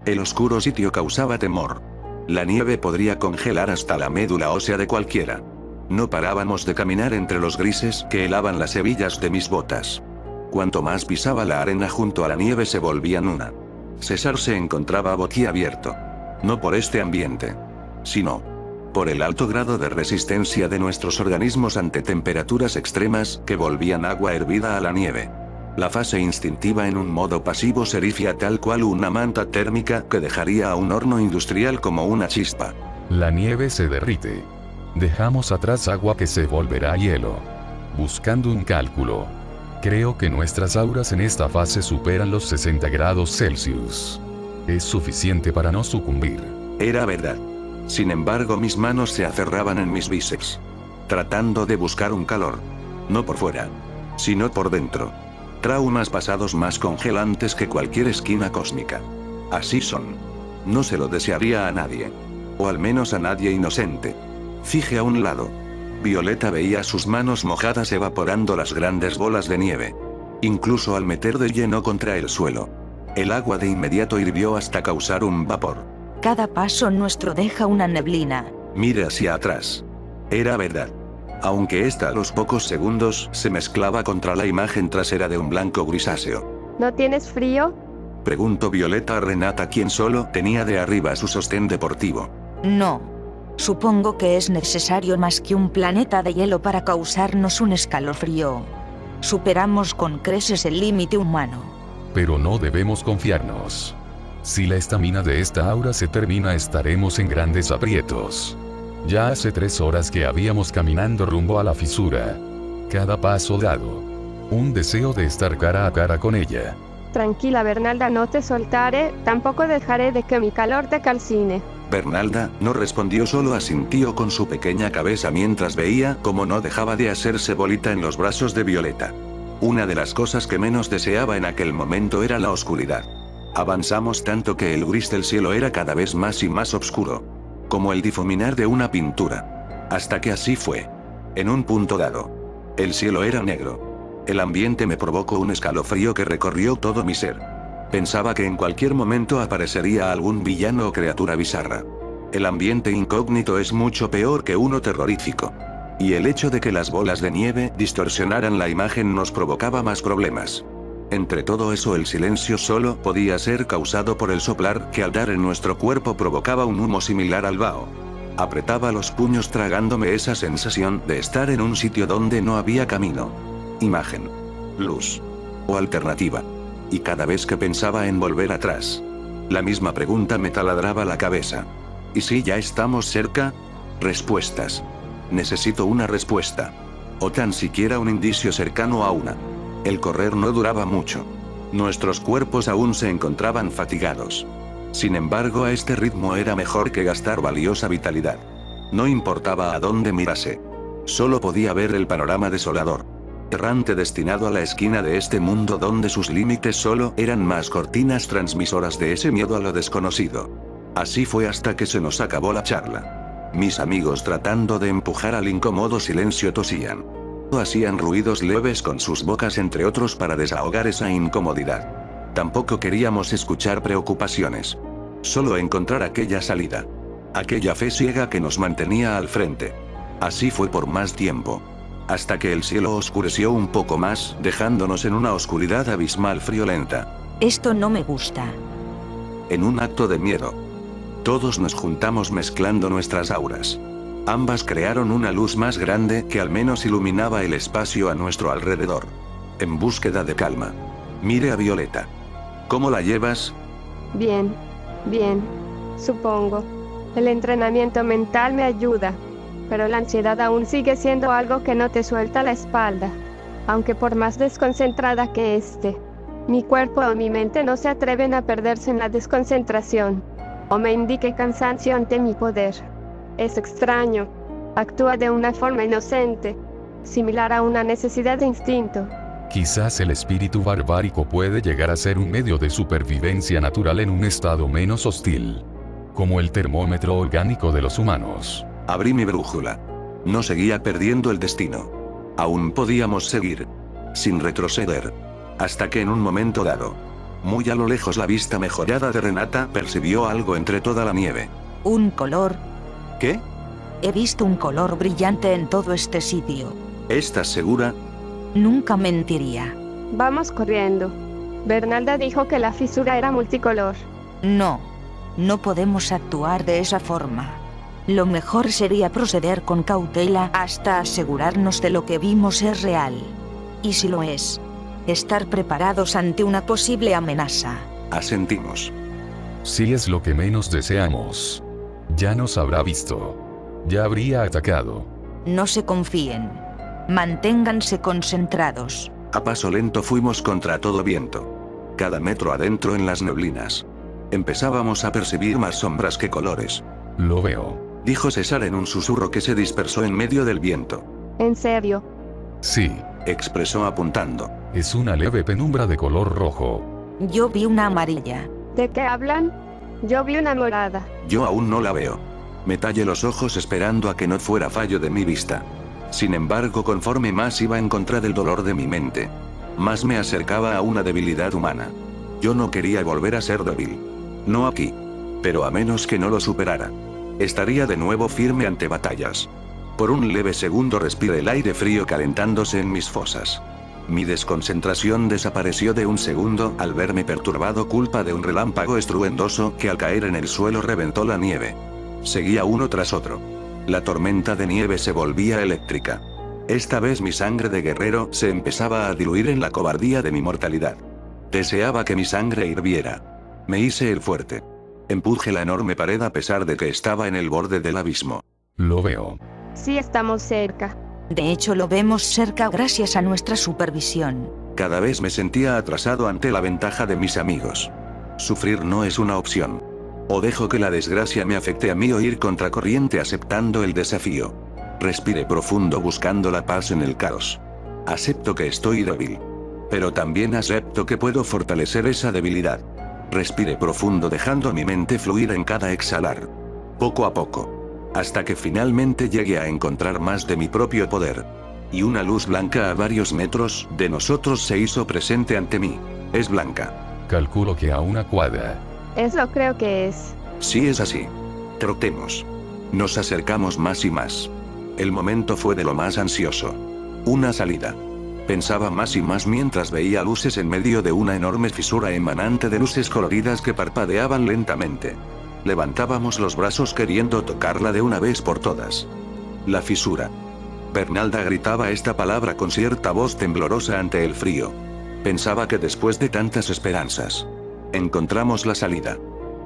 El oscuro sitio causaba temor. La nieve podría congelar hasta la médula ósea de cualquiera. No parábamos de caminar entre los grises que helaban las hebillas de mis botas. Cuanto más pisaba la arena junto a la nieve se volvían una. César se encontraba boquiabierto. No por este ambiente, sino por el alto grado de resistencia de nuestros organismos ante temperaturas extremas que volvían agua hervida a la nieve. La fase instintiva en un modo pasivo se erigia tal cual una manta térmica que dejaría a un horno industrial como una chispa. La nieve se derrite. Dejamos atrás agua que se volverá hielo. Buscando un cálculo. Creo que nuestras auras en esta fase superan los 60 grados Celsius. Es suficiente para no sucumbir. Era verdad. Sin embargo, mis manos se aferraban en mis bíceps, tratando de buscar un calor. No por fuera, sino por dentro. Traumas pasados más congelantes que cualquier esquina cósmica. Así son. No se lo desearía a nadie. O al menos a nadie inocente. Fije a un lado. Violeta veía sus manos mojadas evaporando las grandes bolas de nieve. Incluso al meter de lleno contra el suelo. El agua de inmediato hirvió hasta causar un vapor. Cada paso nuestro deja una neblina. Mire hacia atrás. Era verdad. Aunque esta a los pocos segundos se mezclaba contra la imagen trasera de un blanco grisáceo. ¿No tienes frío? Preguntó Violeta a Renata, quien solo tenía de arriba su sostén deportivo. No. Supongo que es necesario más que un planeta de hielo para causarnos un escalofrío. Superamos con creces el límite humano. Pero no debemos confiarnos. Si la estamina de esta aura se termina, estaremos en grandes aprietos. Ya hace 3 horas que habíamos caminando rumbo a la fisura. Cada paso dado. Un deseo de estar cara a cara con ella. Tranquila, Bernalda, no te soltaré, tampoco dejaré de que mi calor te calcine. Bernalda no respondió, solo asintió con su pequeña cabeza mientras veía cómo no dejaba de hacerse bolita en los brazos de Violeta. Una de las cosas que menos deseaba en aquel momento era la oscuridad. Avanzamos tanto que el gris del cielo era cada vez más y más oscuro. Como el difuminar de una pintura. Hasta que así fue. En un punto dado. El cielo era negro. El ambiente me provocó un escalofrío que recorrió todo mi ser. Pensaba que en cualquier momento aparecería algún villano o criatura bizarra. El ambiente incógnito es mucho peor que uno terrorífico. Y el hecho de que las bolas de nieve distorsionaran la imagen nos provocaba más problemas. Entre todo eso, el silencio solo podía ser causado por el soplar que al dar en nuestro cuerpo provocaba un humo similar al vaho. Apretaba los puños tragándome esa sensación de estar en un sitio donde no había camino, imagen, luz o alternativa. Y cada vez que pensaba en volver atrás, la misma pregunta me taladraba la cabeza. ¿Y si ya estamos cerca? Respuestas. Necesito una respuesta. O tan siquiera un indicio cercano a una. El correr no duraba mucho. Nuestros cuerpos aún se encontraban fatigados. Sin embargo, a este ritmo era mejor que gastar valiosa vitalidad. No importaba a dónde mirase. Solo podía ver el panorama desolador. Errante destinado a la esquina de este mundo donde sus límites solo eran más cortinas transmisoras de ese miedo a lo desconocido. Así fue hasta que se nos acabó la charla. Mis amigos, tratando de empujar al incómodo silencio, tosían. Hacían ruidos leves con sus bocas, entre otros, para desahogar esa incomodidad. Tampoco queríamos escuchar preocupaciones. Solo encontrar aquella salida. Aquella fe ciega que nos mantenía al frente. Así fue por más tiempo. Hasta que el cielo oscureció un poco más, dejándonos en una oscuridad abismal friolenta. Esto no me gusta. En un acto de miedo, todos nos juntamos mezclando nuestras auras. Ambas crearon una luz más grande que al menos iluminaba el espacio a nuestro alrededor. En búsqueda de calma. Mire a Violeta. ¿Cómo la llevas? Bien, bien, supongo. El entrenamiento mental me ayuda. Pero la ansiedad aún sigue siendo algo que no te suelta la espalda. Aunque por más desconcentrada que esté, mi cuerpo o mi mente no se atreven a perderse en la desconcentración. O me indique cansancio ante mi poder. Es extraño. Actúa de una forma inocente, similar a una necesidad de instinto. Quizás el espíritu barbárico puede llegar a ser un medio de supervivencia natural en un estado menos hostil. Como el termómetro orgánico de los humanos. Abrí mi brújula. No seguía perdiendo el destino. Aún podíamos seguir. Sin retroceder. Hasta que en un momento dado, Muy a lo lejos la vista mejorada de Renata percibió algo entre toda la nieve. Un color. ¿Qué? He visto un color brillante en todo este sitio. ¿Estás segura? Nunca mentiría. Vamos corriendo. Bernalda dijo que la fisura era multicolor. No podemos actuar de esa forma. Lo mejor sería proceder con cautela hasta asegurarnos de lo que vimos es real. Y si lo es, estar preparados ante una posible amenaza. Asentimos. Si es lo que menos deseamos. Ya nos habrá visto. Ya habría atacado. No se confíen. Manténganse concentrados. A paso lento fuimos contra todo viento. Cada metro adentro en las neblinas. Empezábamos a percibir más sombras que colores. Lo veo. Dijo César en un susurro que se dispersó en medio del viento. ¿En serio? Sí, Expresó apuntando. es una leve penumbra de color rojo. Yo vi una amarilla. ¿De qué hablan? Yo vi una morada. Yo aún no la veo. Me tallé los ojos esperando a que no fuera fallo de mi vista. Sin embargo, conforme más iba en contra del dolor de mi mente, más me acercaba a una debilidad humana. Yo no quería volver a ser débil. No aquí. Pero a menos que no lo superara, estaría de nuevo firme ante batallas. Por un leve segundo respiré el aire frío calentándose en mis fosas. Mi desconcentración desapareció de un segundo al verme perturbado culpa de un relámpago estruendoso que al caer en el suelo reventó la nieve. Seguía uno tras otro. La tormenta de nieve se volvía eléctrica. Esta vez mi sangre de guerrero se empezaba a diluir en la cobardía de mi mortalidad. Deseaba que mi sangre hirviera. Me hice el fuerte. Empujé la enorme pared a pesar de que estaba en el borde del abismo. Lo veo. Sí, estamos cerca. De hecho, lo vemos cerca gracias a nuestra supervisión. Cada vez me sentía atrasado ante la ventaja de mis amigos. Sufrir no es una opción. O dejo que la desgracia me afecte a mí o ir contracorriente aceptando el desafío. Respiré profundo buscando la paz en el caos. Acepto que estoy débil. Pero también acepto que puedo fortalecer esa debilidad. Respiré profundo dejando mi mente fluir en cada exhalar. Poco a poco. Hasta que finalmente llegué a encontrar más de mi propio poder. Y una luz blanca a varios metros de nosotros se hizo presente ante mí. Es blanca. Calculo que a una cuadra. Eso creo que es. Sí es así. Trotemos. Nos acercamos más y más. El momento fue de lo más ansioso. Una salida. Pensaba más y más mientras veía luces en medio de una enorme fisura emanante de luces coloridas que parpadeaban lentamente. Levantábamos los brazos queriendo tocarla de una vez por todas. La fisura. Bernalda gritaba esta palabra con cierta voz temblorosa ante el frío. Pensaba que después de tantas esperanzas, encontramos la salida.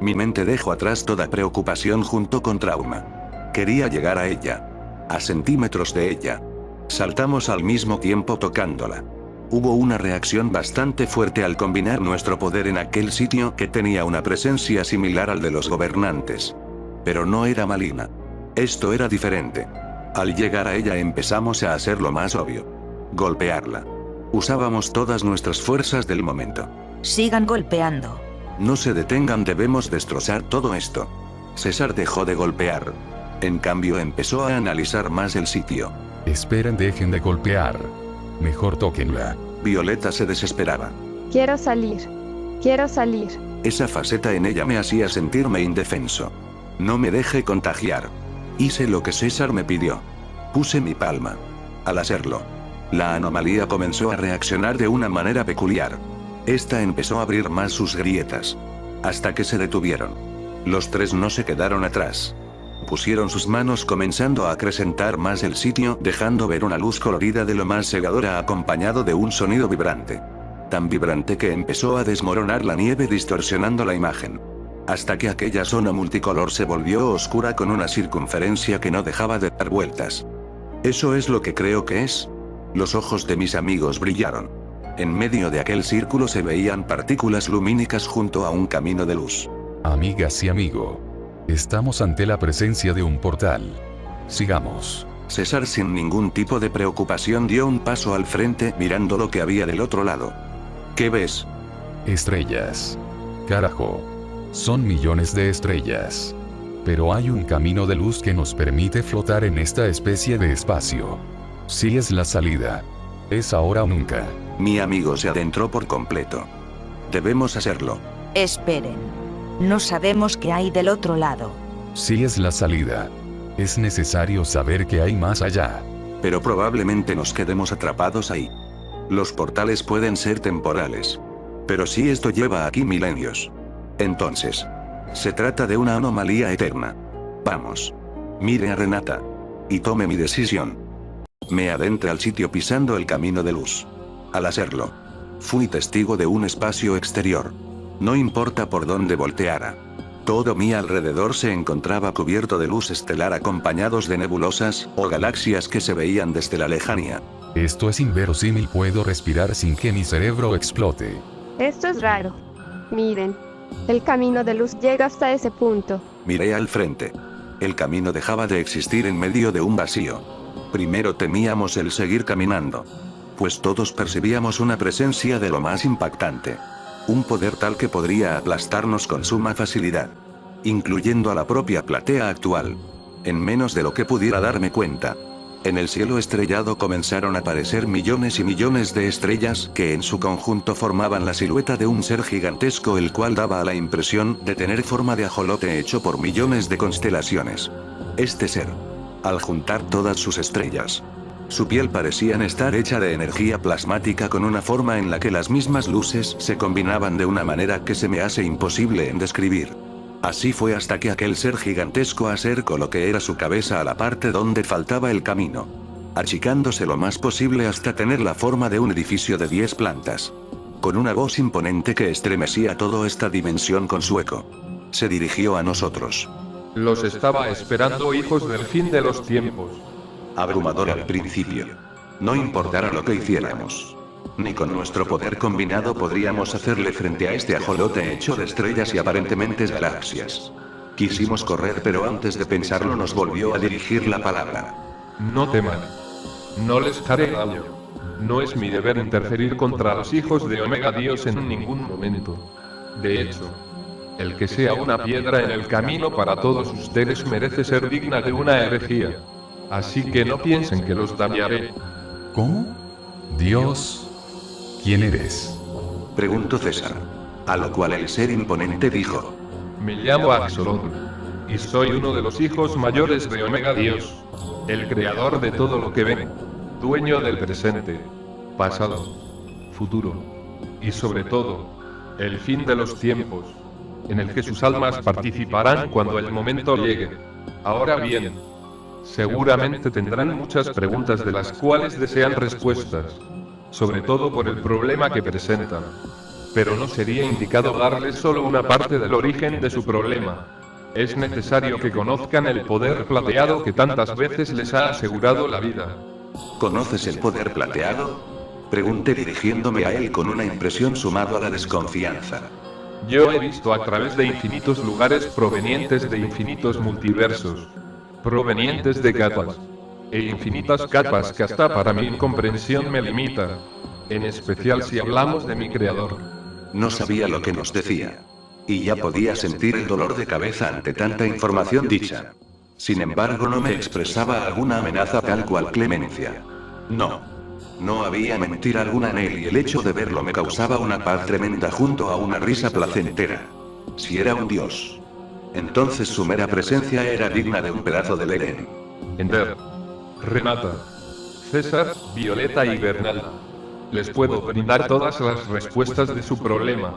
Mi mente dejó atrás toda preocupación junto con trauma. Quería llegar a ella. A centímetros de ella. Saltamos al mismo tiempo tocándola. Hubo una reacción bastante fuerte al combinar nuestro poder en aquel sitio que tenía una presencia similar al de los gobernantes. Pero no era maligna. Esto era diferente. Al llegar a ella empezamos a hacer lo más obvio. Golpearla. Usábamos todas nuestras fuerzas del momento. Sigan golpeando. No se detengan, debemos destrozar todo esto. César dejó de golpear. En cambio empezó a analizar más el sitio. Esperen, dejen de golpear. Mejor tóquenla. Violeta se desesperaba. Quiero salir. Quiero salir. Esa faceta en ella me hacía sentirme indefenso. No me dejé contagiar. Hice lo que César me pidió. Puse mi palma. Al hacerlo, la anomalía comenzó a reaccionar de una manera peculiar. Esta empezó a abrir más sus grietas. Hasta que se detuvieron. Los tres no se quedaron atrás. Pusieron sus manos comenzando a acrecentar más el sitio, dejando ver una luz colorida de lo más cegadora acompañado de un sonido vibrante. Tan vibrante que empezó a desmoronar la nieve distorsionando la imagen. Hasta que aquella zona multicolor se volvió oscura con una circunferencia que no dejaba de dar vueltas. ¿Eso es lo que creo que es? Los ojos de mis amigos brillaron. En medio de aquel círculo se veían partículas lumínicas junto a un camino de luz. Amigas y amigo. Estamos ante la presencia de un portal. Sigamos. César sin ningún tipo de preocupación dio un paso al frente mirando lo que había del otro lado. ¿Qué ves? Estrellas. Carajo. Son millones de estrellas. Pero hay un camino de luz que nos permite flotar en esta especie de espacio. Sí es la salida. Es ahora o nunca. Mi amigo se adentró por completo. Debemos hacerlo. Esperen. No sabemos qué hay del otro lado. Sí es la salida. Es necesario saber qué hay más allá. Pero probablemente nos quedemos atrapados ahí. Los portales pueden ser temporales. Pero si esto lleva aquí milenios. Entonces, se trata de una anomalía eterna. Vamos. Mire a Renata. Y tome mi decisión. Me adentré al sitio pisando el camino de luz. Al hacerlo, fui testigo de un espacio exterior. No importa por dónde volteara. Todo mi alrededor se encontraba cubierto de luz estelar acompañados de nebulosas o galaxias que se veían desde la lejanía. Esto es inverosímil, puedo respirar sin que mi cerebro explote. Esto es raro. Miren, el camino de luz llega hasta ese punto. Miré al frente. El camino dejaba de existir en medio de un vacío. Primero temíamos el seguir caminando. Pues todos percibíamos una presencia de lo más impactante. Un poder tal que podría aplastarnos con suma facilidad. Incluyendo a la propia platea actual. En menos de lo que pudiera darme cuenta. En el cielo estrellado comenzaron a aparecer millones y millones de estrellas que en su conjunto formaban la silueta de un ser gigantesco, el cual daba la impresión de tener forma de ajolote hecho por millones de constelaciones. Este ser, al juntar todas sus estrellas, su piel parecía estar hecha de energía plasmática con una forma en la que las mismas luces se combinaban de una manera que se me hace imposible en describir. Así fue hasta que aquel ser gigantesco acercó lo que era su cabeza a la parte donde faltaba el camino, achicándose lo más posible hasta tener la forma de un edificio de 10 plantas. Con una voz imponente que estremecía toda esta dimensión con su eco, se dirigió a nosotros. Los estaba esperando, hijos del fin de los tiempos. Abrumador al principio. No importara lo que hiciéramos. Ni con nuestro poder combinado podríamos hacerle frente a este ajolote hecho de estrellas y aparentemente galaxias. Quisimos correr, pero antes de pensarlo nos volvió a dirigir la palabra. No teman. No les haré daño. No es mi deber interferir contra los hijos de Omega Dios en ningún momento. De hecho, el que sea una piedra en el camino para todos ustedes merece ser digna de una herejía. Así que no piensen que los dañaré. ¿Cómo? Dios. ¿Quién eres? Preguntó César. A lo cual el ser imponente dijo. Me llamo Axolotl. Y soy uno de los hijos mayores de Omega Dios. El creador de todo lo que ven. Dueño del presente, pasado, futuro. Y sobre todo, el fin de los tiempos. En el que sus almas participarán cuando el momento llegue. Ahora bien, seguramente tendrán muchas preguntas de las cuales desean respuestas. Sobre todo por el problema que presentan. Pero no sería indicado darles solo una parte del origen de su problema. Es necesario que conozcan el poder plateado que tantas veces les ha asegurado la vida. ¿Conoces el poder plateado? Pregunté dirigiéndome a él con una impresión sumado a la desconfianza. Yo he visto a través de infinitos lugares provenientes de infinitos multiversos. Provenientes de capas. E infinitas capas que hasta para mi incomprensión me limita. En especial si hablamos de mi creador. No sabía lo que nos decía. Y ya podía sentir el dolor de cabeza ante tanta información dicha. Sin embargo, no me expresaba alguna amenaza tal cual clemencia. No. No había mentira alguna en él y el hecho de verlo me causaba una paz tremenda junto a una risa placentera. Si era un dios, entonces su mera presencia era digna de un pedazo del Edén. Ender, Renata, César, Violeta y Bernal. Les puedo brindar todas las respuestas de su problema.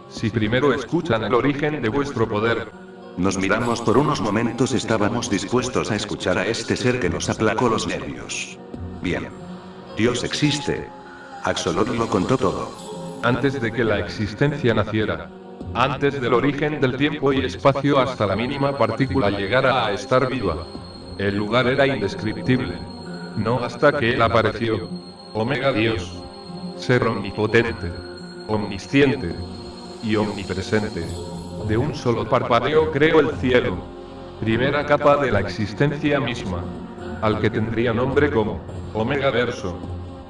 Si primero escuchan el origen de vuestro poder. Nos miramos por unos momentos, estábamos dispuestos a escuchar a este ser que nos aplacó los nervios. Bien. Dios existe. Axolotl lo contó todo. Antes de que la existencia naciera. Antes del origen del tiempo y espacio hasta la mínima partícula llegara a estar viva. El lugar era indescriptible. No hasta que él apareció. Omega Dios. Ser omnipotente. Omnisciente. Y omnipresente. De un solo parpadeo creó el cielo. Primera capa de la existencia misma. Al que tendría nombre como Omega Verso.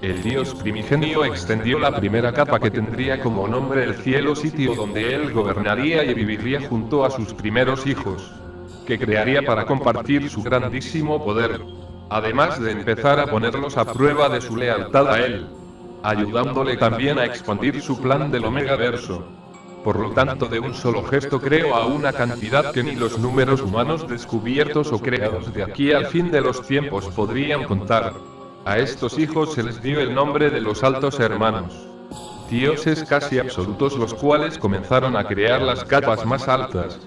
El Dios primigenio extendió la primera capa que tendría como nombre el cielo, sitio donde él gobernaría y viviría junto a sus primeros hijos. Que crearía para compartir su grandísimo poder. Además de empezar a ponerlos a prueba de su lealtad a él. ayudándole también a expandir su plan del Omega Verso. Por lo tanto, de un solo gesto creó a una cantidad que ni los números humanos descubiertos o creados de aquí al fin de los tiempos podrían contar. A estos hijos se les dio el nombre de los Altos Hermanos. Dioses casi absolutos, los cuales comenzaron a crear las capas más altas,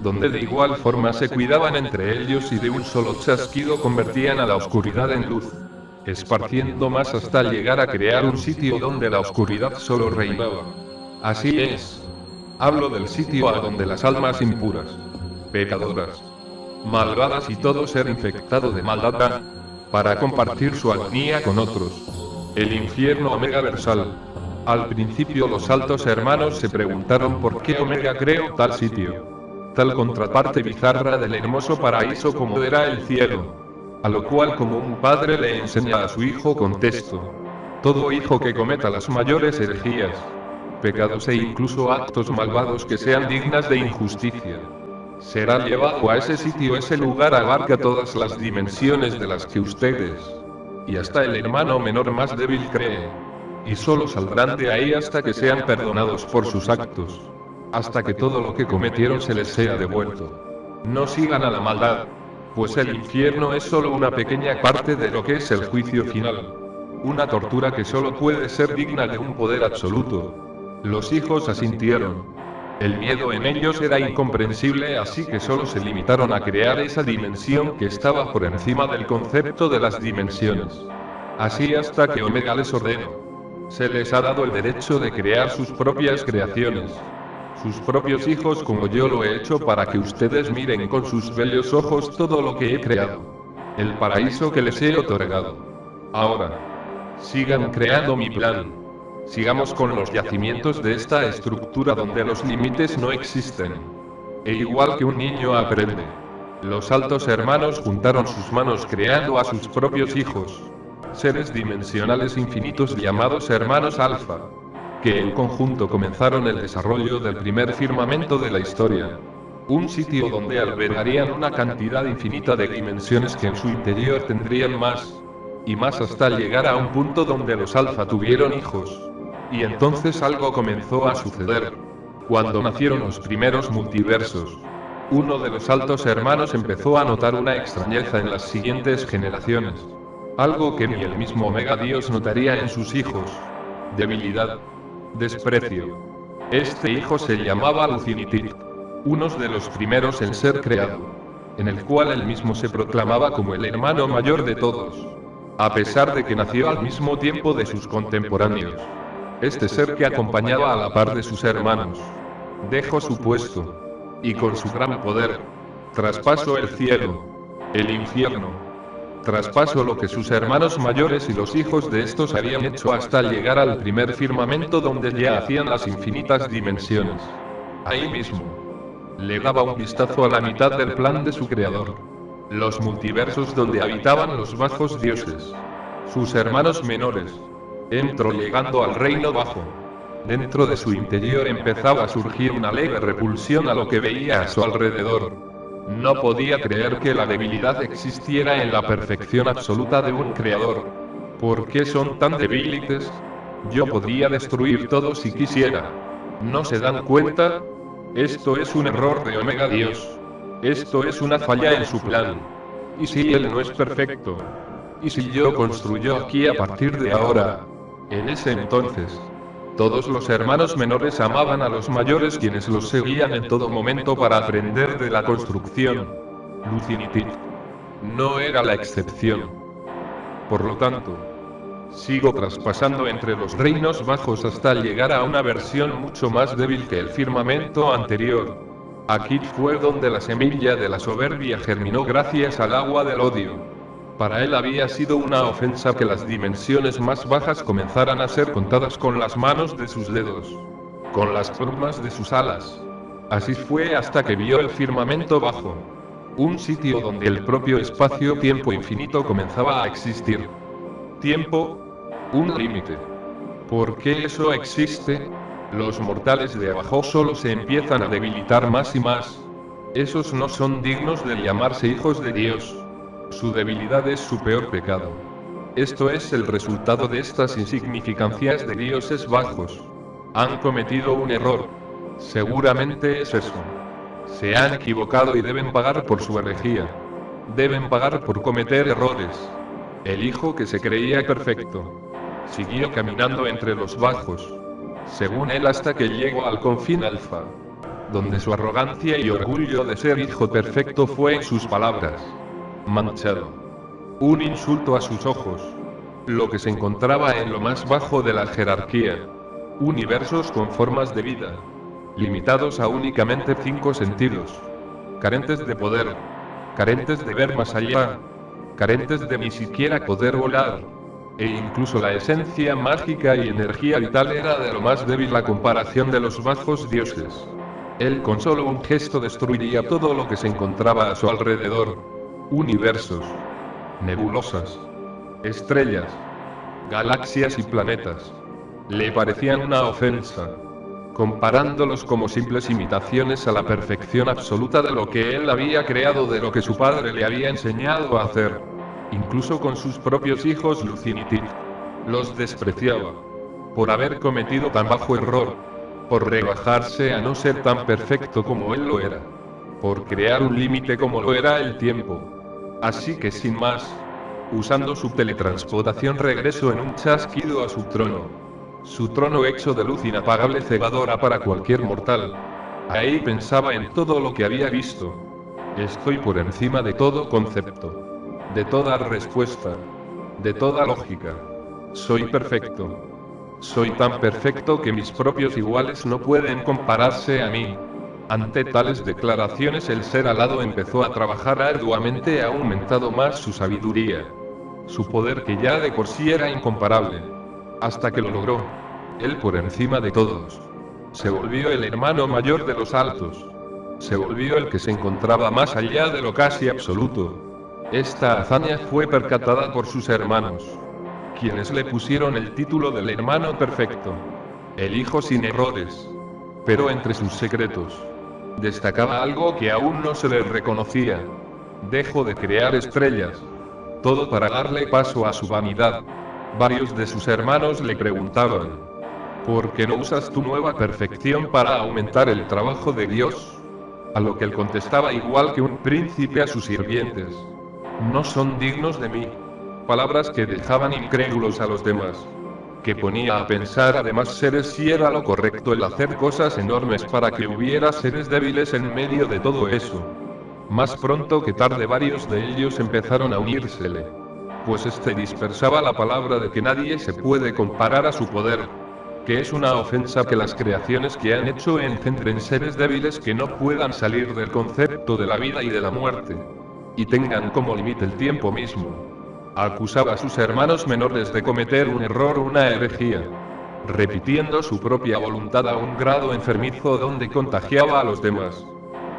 donde de igual forma se cuidaban entre ellos y de un solo chasquido convertían a la oscuridad en luz, esparciendo más hasta llegar a crear un sitio donde la oscuridad solo reinaba. Así es. Hablo del sitio a donde las almas impuras, pecadoras, malvadas y todo ser infectado de maldad van, para compartir su agonía con otros. El infierno Omega Versal. Al principio los Altos Hermanos se preguntaron por qué Omega creó tal sitio, tal contraparte bizarra del hermoso paraíso como era el cielo. A lo cual, como un padre le enseña a su hijo, contestó: todo hijo que cometa las mayores herejías, pecados e incluso actos malvados que sean dignas de injusticia, será llevado a ese sitio. Ese lugar abarca todas las dimensiones de las que ustedes, y hasta el hermano menor más débil, cree. Y solo saldrán de ahí hasta que sean perdonados por sus actos, hasta que todo lo que cometieron se les sea devuelto. No sigan a la maldad, pues el infierno es solo una pequeña parte de lo que es el juicio final. Una tortura que solo puede ser digna de un poder absoluto. Los hijos asintieron. El miedo en ellos era incomprensible, así que solo se limitaron a crear esa dimensión que estaba por encima del concepto de las dimensiones. Así hasta que Omega les ordenó. Se les ha dado el derecho de crear sus propias creaciones, sus propios hijos, como yo lo he hecho, para que ustedes miren con sus bellos ojos todo lo que he creado, el paraíso que les he otorgado. Ahora, sigan creando mi plan. Sigamos con los yacimientos de esta estructura donde los límites no existen. E igual que un niño aprende, los Altos Hermanos juntaron sus manos creando a sus propios hijos, seres dimensionales infinitos llamados Hermanos Alfa, que en conjunto comenzaron el desarrollo del primer firmamento de la historia. Un sitio donde albergarían una cantidad infinita de dimensiones que en su interior tendrían más y más hasta llegar a un punto donde los Alfa tuvieron hijos. Y entonces algo comenzó a suceder. Cuando nacieron los primeros multiversos, uno de los Altos Hermanos empezó a notar una extrañeza en las siguientes generaciones. Algo que ni el mismo Omega Dios notaría en sus hijos. Debilidad. Desprecio. Este hijo se llamaba Lucinitit, uno de los primeros en ser creado, en el cual él mismo se proclamaba como el hermano mayor de todos, a pesar de que nació al mismo tiempo de sus contemporáneos. Este ser que acompañaba a la par de sus hermanos, dejó su puesto, y con su gran poder, traspasó el cielo, el infierno, traspasó lo que sus hermanos mayores y los hijos de estos habían hecho hasta llegar al primer firmamento donde ya hacían las infinitas dimensiones. Ahí mismo, le daba un vistazo a la mitad del plan de su creador, los multiversos donde habitaban los bajos dioses, sus hermanos menores. Entró llegando al reino bajo. Dentro de su interior empezaba a surgir una leve repulsión a lo que veía a su alrededor. No podía creer que la debilidad existiera en la perfección absoluta de un creador. ¿Por qué son tan débiles? Yo podría destruir todo si quisiera. ¿No se dan cuenta? Esto es un error de Omega Dios. Esto es una falla en su plan. ¿Y si él no es perfecto? ¿Y si yo construyo aquí a partir de ahora? En ese entonces, todos los hermanos menores amaban a los mayores, quienes los seguían en todo momento para aprender de la construcción. Lucinitit no era la excepción. Por lo tanto, sigo traspasando entre los reinos bajos hasta llegar a una versión mucho más débil que el firmamento anterior. Aquí fue donde la semilla de la soberbia germinó gracias al agua del odio. Para él había sido una ofensa que las dimensiones más bajas comenzaran a ser contadas con las manos de sus dedos, con las plumas de sus alas. Así fue hasta que vio el firmamento bajo, un sitio donde el propio espacio-tiempo infinito comenzaba a existir. Tiempo, un límite. ¿Por qué eso existe? Los mortales de abajo solo se empiezan a debilitar más y más. Esos no son dignos de llamarse hijos de Dios. Su debilidad es su peor pecado. Esto es el resultado de estas insignificancias de dioses bajos. Han cometido un error. Seguramente es eso. Se han equivocado y deben pagar por su herejía. Deben pagar por cometer errores. El hijo que se creía perfecto siguió caminando entre los bajos, según él, hasta que llegó al confín alfa, donde su arrogancia y orgullo de ser hijo perfecto fue, en sus palabras, manchado. Un insulto a sus ojos. Lo que se encontraba en lo más bajo de la jerarquía. Universos con formas de vida, limitados a únicamente 5 sentidos, carentes de poder, carentes de ver más allá, carentes de ni siquiera poder volar, e incluso la esencia mágica y energía vital era de lo más débil a comparación de los bajos dioses. Él con solo un gesto destruiría todo lo que se encontraba a su alrededor. Universos, nebulosas, estrellas, galaxias y planetas. Le parecían una ofensa, comparándolos como simples imitaciones a la perfección absoluta de lo que él había creado, de lo que su padre le había enseñado a hacer. Incluso con sus propios hijos Lucinitiv los despreciaba por haber cometido tan bajo error, por rebajarse a no ser tan perfecto como él lo era, por crear un límite como lo era el tiempo. Así que sin más, usando su teletransportación, regresó en un chasquido a su trono hecho de luz inapagable, cegadora para cualquier mortal. Ahí pensaba en todo lo que había visto. Estoy por encima de todo concepto, de toda respuesta, de toda lógica. Soy perfecto. Soy tan perfecto que mis propios iguales no pueden compararse a mí. Ante tales declaraciones, el ser alado empezó a trabajar arduamente, ha aumentado más su sabiduría, su poder, que ya de por sí era incomparable, hasta que lo logró. Él por encima de todos. Se volvió el hermano mayor de los altos. Se volvió el que se encontraba más allá de lo casi absoluto. Esta hazaña fue percatada por sus hermanos, quienes le pusieron el título del hermano perfecto, el hijo sin errores. Pero entre sus secretos destacaba algo que aún no se le reconocía. Dejó de crear estrellas, todo para darle paso a su vanidad. Varios de sus hermanos le preguntaban: ¿por qué no usas tu nueva perfección para aumentar el trabajo de Dios? A lo que él contestaba, igual que un príncipe a sus sirvientes: no son dignos de mí. Palabras que dejaban incrédulos a los demás, que ponía a pensar a demás seres si era lo correcto el hacer cosas enormes para que hubiera seres débiles en medio de todo eso. Más pronto que tarde varios de ellos empezaron a unírsele, pues este dispersaba la palabra de que nadie se puede comparar a su poder, que es una ofensa que las creaciones que han hecho engendren seres débiles que no puedan salir del concepto de la vida y de la muerte, y tengan como límite el tiempo mismo. Acusaba a sus hermanos menores de cometer un error, una herejía, repitiendo su propia voluntad a un grado enfermizo donde contagiaba a los demás.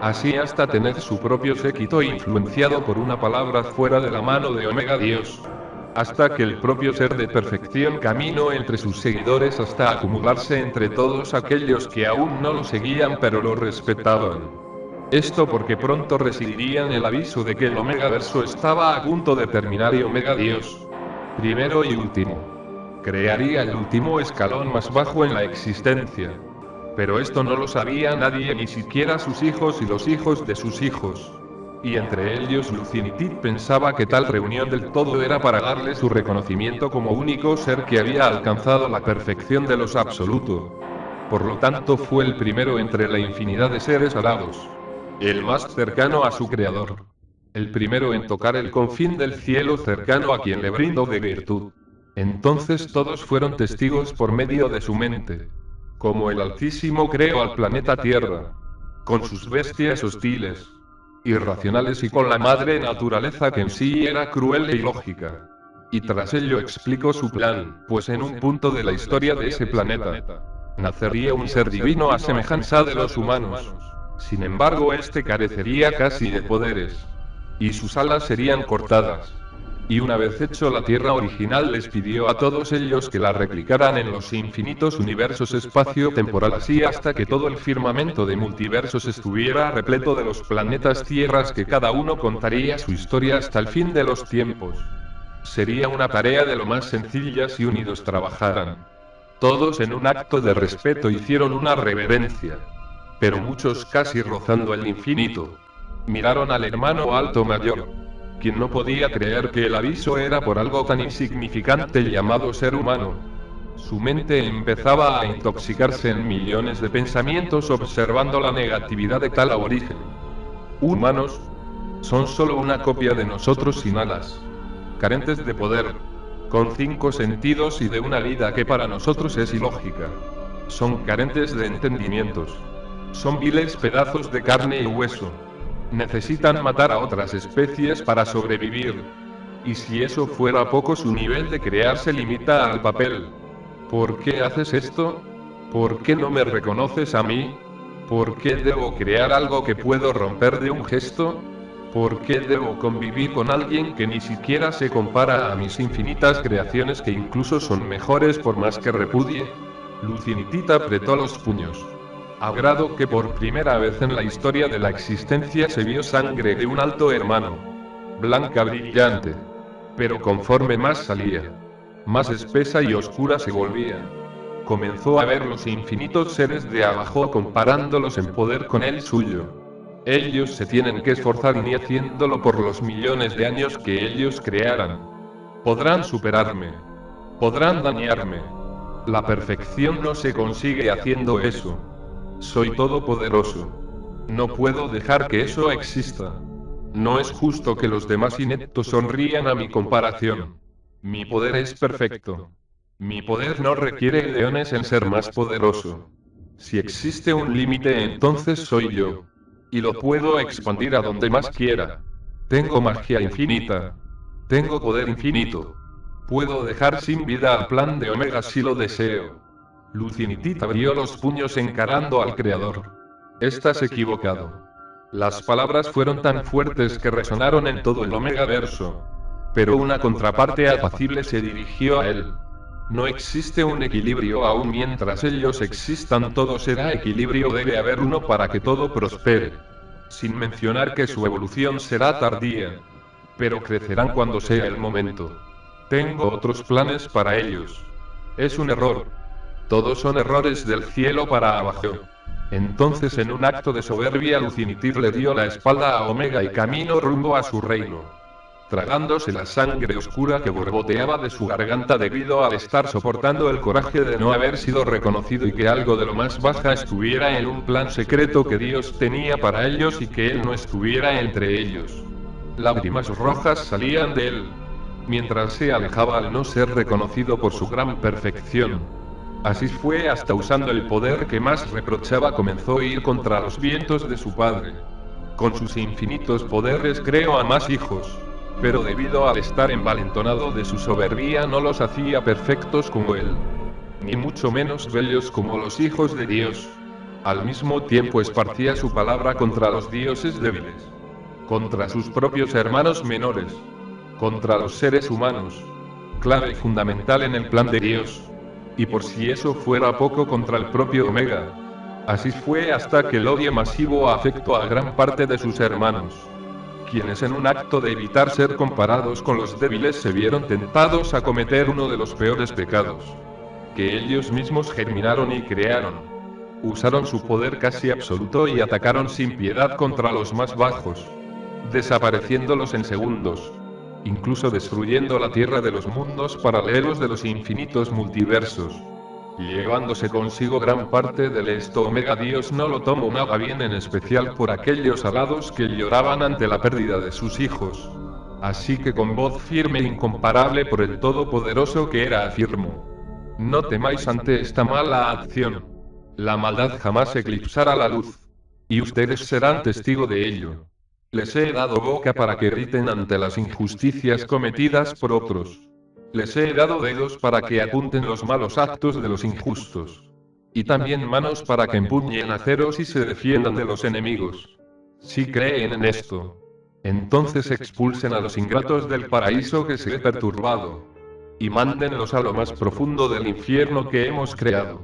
Así hasta tener su propio séquito influenciado por una palabra fuera de la mano de Omega Dios. Hasta que el propio ser de perfección caminó entre sus seguidores hasta acumularse entre todos aquellos que aún no lo seguían pero lo respetaban. Esto porque pronto recibirían el aviso de que el Omega Verso estaba a punto de terminar y Omega Dios, primero y último, crearía el último escalón más bajo en la existencia. Pero esto no lo sabía nadie, ni siquiera sus hijos y los hijos de sus hijos. Y entre ellos Lucinitiv pensaba que tal reunión del todo era para darle su reconocimiento como único ser que había alcanzado la perfección de los absoluto. Por lo tanto fue el primero entre la infinidad de seres alados, el más cercano a su creador, el primero en tocar el confín del cielo cercano a quien le brindó de virtud. Entonces todos fueron testigos por medio de su mente, como el Altísimo creó al planeta Tierra, con sus bestias hostiles, irracionales, y con la madre naturaleza que en sí era cruel e ilógica. Y tras ello explicó su plan, pues en un punto de la historia de ese planeta nacería un ser divino a semejanza de los humanos. Sin embargo, este carecería casi de poderes, y sus alas serían cortadas. Y una vez hecho la Tierra original, les pidió a todos ellos que la replicaran en los infinitos universos espacio-temporal, así hasta que todo el firmamento de multiversos estuviera repleto de los planetas tierras, que cada uno contaría su historia hasta el fin de los tiempos. Sería una tarea de lo más sencilla si unidos trabajaran. Todos en un acto de respeto hicieron una reverencia. Pero muchos, casi rozando el infinito, miraron al hermano alto mayor, quien no podía creer que el aviso era por algo tan insignificante llamado ser humano. Su mente empezaba a intoxicarse en millones de pensamientos observando la negatividad de tal aborigen. Humanos son solo una copia de nosotros sin alas, carentes de poder, con 5 sentidos y de una vida que para nosotros es ilógica. Son carentes de entendimientos. Son viles pedazos de carne y hueso. Necesitan matar a otras especies para sobrevivir. Y si eso fuera poco, su nivel de crear se limita al papel. ¿Por qué haces esto? ¿Por qué no me reconoces a mí? ¿Por qué debo crear algo que puedo romper de un gesto? ¿Por qué debo convivir con alguien que ni siquiera se compara a mis infinitas creaciones que incluso son mejores por más que repudie? Lucinitita apretó los puños, a grado que por primera vez en la historia de la existencia se vio sangre de un alto hermano. Blanca brillante. Pero conforme más salía, más espesa y oscura se volvía. Comenzó a ver los infinitos seres de abajo comparándolos en poder con el suyo. Ellos se tienen que esforzar ni haciéndolo por los millones de años que ellos crearan. Podrán superarme. Podrán dañarme. La perfección no se consigue haciendo eso. Soy todopoderoso. No puedo dejar que eso exista. No es justo que los demás ineptos sonrían a mi comparación. Mi poder es perfecto. Mi poder no requiere leones en ser más poderoso. Si existe un límite, entonces soy yo. Y lo puedo expandir a donde más quiera. Tengo magia infinita. Tengo poder infinito. Puedo dejar sin vida al plan de Omega si lo deseo. Lucinitita abrió los puños encarando al Creador. Estás equivocado. Las palabras fueron tan fuertes que resonaron en todo el Omega verso. Pero una contraparte apacible se dirigió a él. No existe un equilibrio aún mientras ellos existan, todo será equilibrio, debe haber uno para que todo prospere. Sin mencionar que su evolución será tardía. Pero crecerán cuando sea el momento. Tengo otros planes para ellos. Es un error. Todos son errores del cielo para abajo. Entonces, en un acto de soberbia, Lucinitir le dio la espalda a Omega y caminó rumbo a su reino, tragándose la sangre oscura que borboteaba de su garganta debido al estar soportando el coraje de no haber sido reconocido y que algo de lo más baja estuviera en un plan secreto que Dios tenía para ellos y que él no estuviera entre ellos. Lágrimas rojas salían de él, mientras se alejaba al no ser reconocido por su gran perfección. Así fue hasta usando el poder que más reprochaba comenzó a ir contra los vientos de su padre. Con sus infinitos poderes creó a más hijos. Pero debido al estar envalentonado de su soberbia no los hacía perfectos como él, ni mucho menos bellos como los hijos de Dios. Al mismo tiempo esparcía su palabra contra los dioses débiles, contra sus propios hermanos menores, contra los seres humanos, clave fundamental en el plan de Dios. Y por si eso fuera poco, contra el propio Omega. Así fue hasta que el odio masivo afectó a gran parte de sus hermanos, quienes en un acto de evitar ser comparados con los débiles se vieron tentados a cometer uno de los peores pecados que ellos mismos germinaron y crearon. Usaron su poder casi absoluto y atacaron sin piedad contra los más bajos, desapareciéndolos en segundos, incluso destruyendo la tierra de los mundos paralelos de los infinitos multiversos, llevándose consigo gran parte del esto Omega. Dios no lo tomó nada bien, en especial por aquellos alados que lloraban ante la pérdida de sus hijos. Así que con voz firme e incomparable por el Todopoderoso que era, afirmó: no temáis ante esta mala acción. La maldad jamás eclipsará la luz. Y ustedes serán testigo de ello. Les he dado boca para que griten ante las injusticias cometidas por otros. Les he dado dedos para que apunten los malos actos de los injustos. Y también manos para que empuñen aceros y se defiendan de los enemigos. Si creen en esto, entonces expulsen a los ingratos del paraíso que se he perturbado. Y mándenlos a lo más profundo del infierno que hemos creado.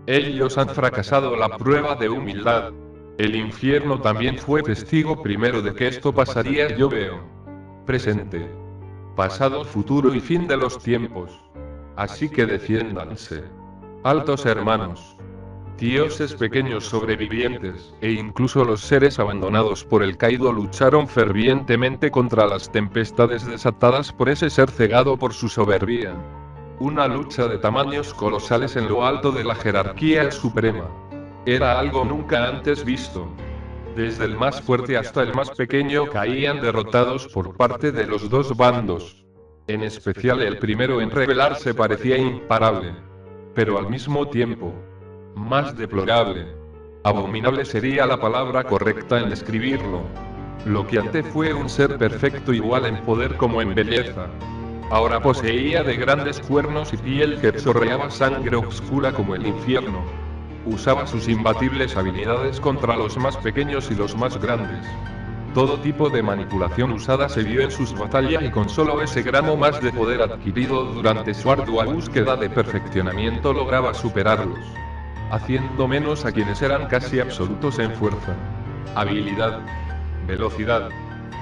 Ellos han fracasado la prueba de humildad. El infierno también fue testigo primero de que esto pasaría. Yo veo presente. pasado, futuro y fin de los tiempos. Así que defiéndanse. Altos hermanos. Dioses pequeños sobrevivientes, e incluso los seres abandonados por el caído lucharon fervientemente contra las tempestades desatadas por ese ser cegado por su soberbia. Una lucha de tamaños colosales en lo alto de la jerarquía suprema. Era algo nunca antes visto. Desde el más fuerte hasta el más pequeño caían derrotados por parte de los dos bandos. En especial el primero en rebelarse parecía imparable. Pero al mismo tiempo, más deplorable. Abominable sería la palabra correcta en describirlo. Lo que antes fue un ser perfecto igual en poder como en belleza. Ahora poseía de grandes cuernos y piel que chorreaba sangre oscura como el infierno. Usaba sus imbatibles habilidades contra los más pequeños y los más grandes. Todo tipo de manipulación usada se vio en sus batallas y con solo ese gramo más de poder adquirido durante su ardua búsqueda de perfeccionamiento lograba superarlos, haciendo menos a quienes eran casi absolutos en fuerza, habilidad, velocidad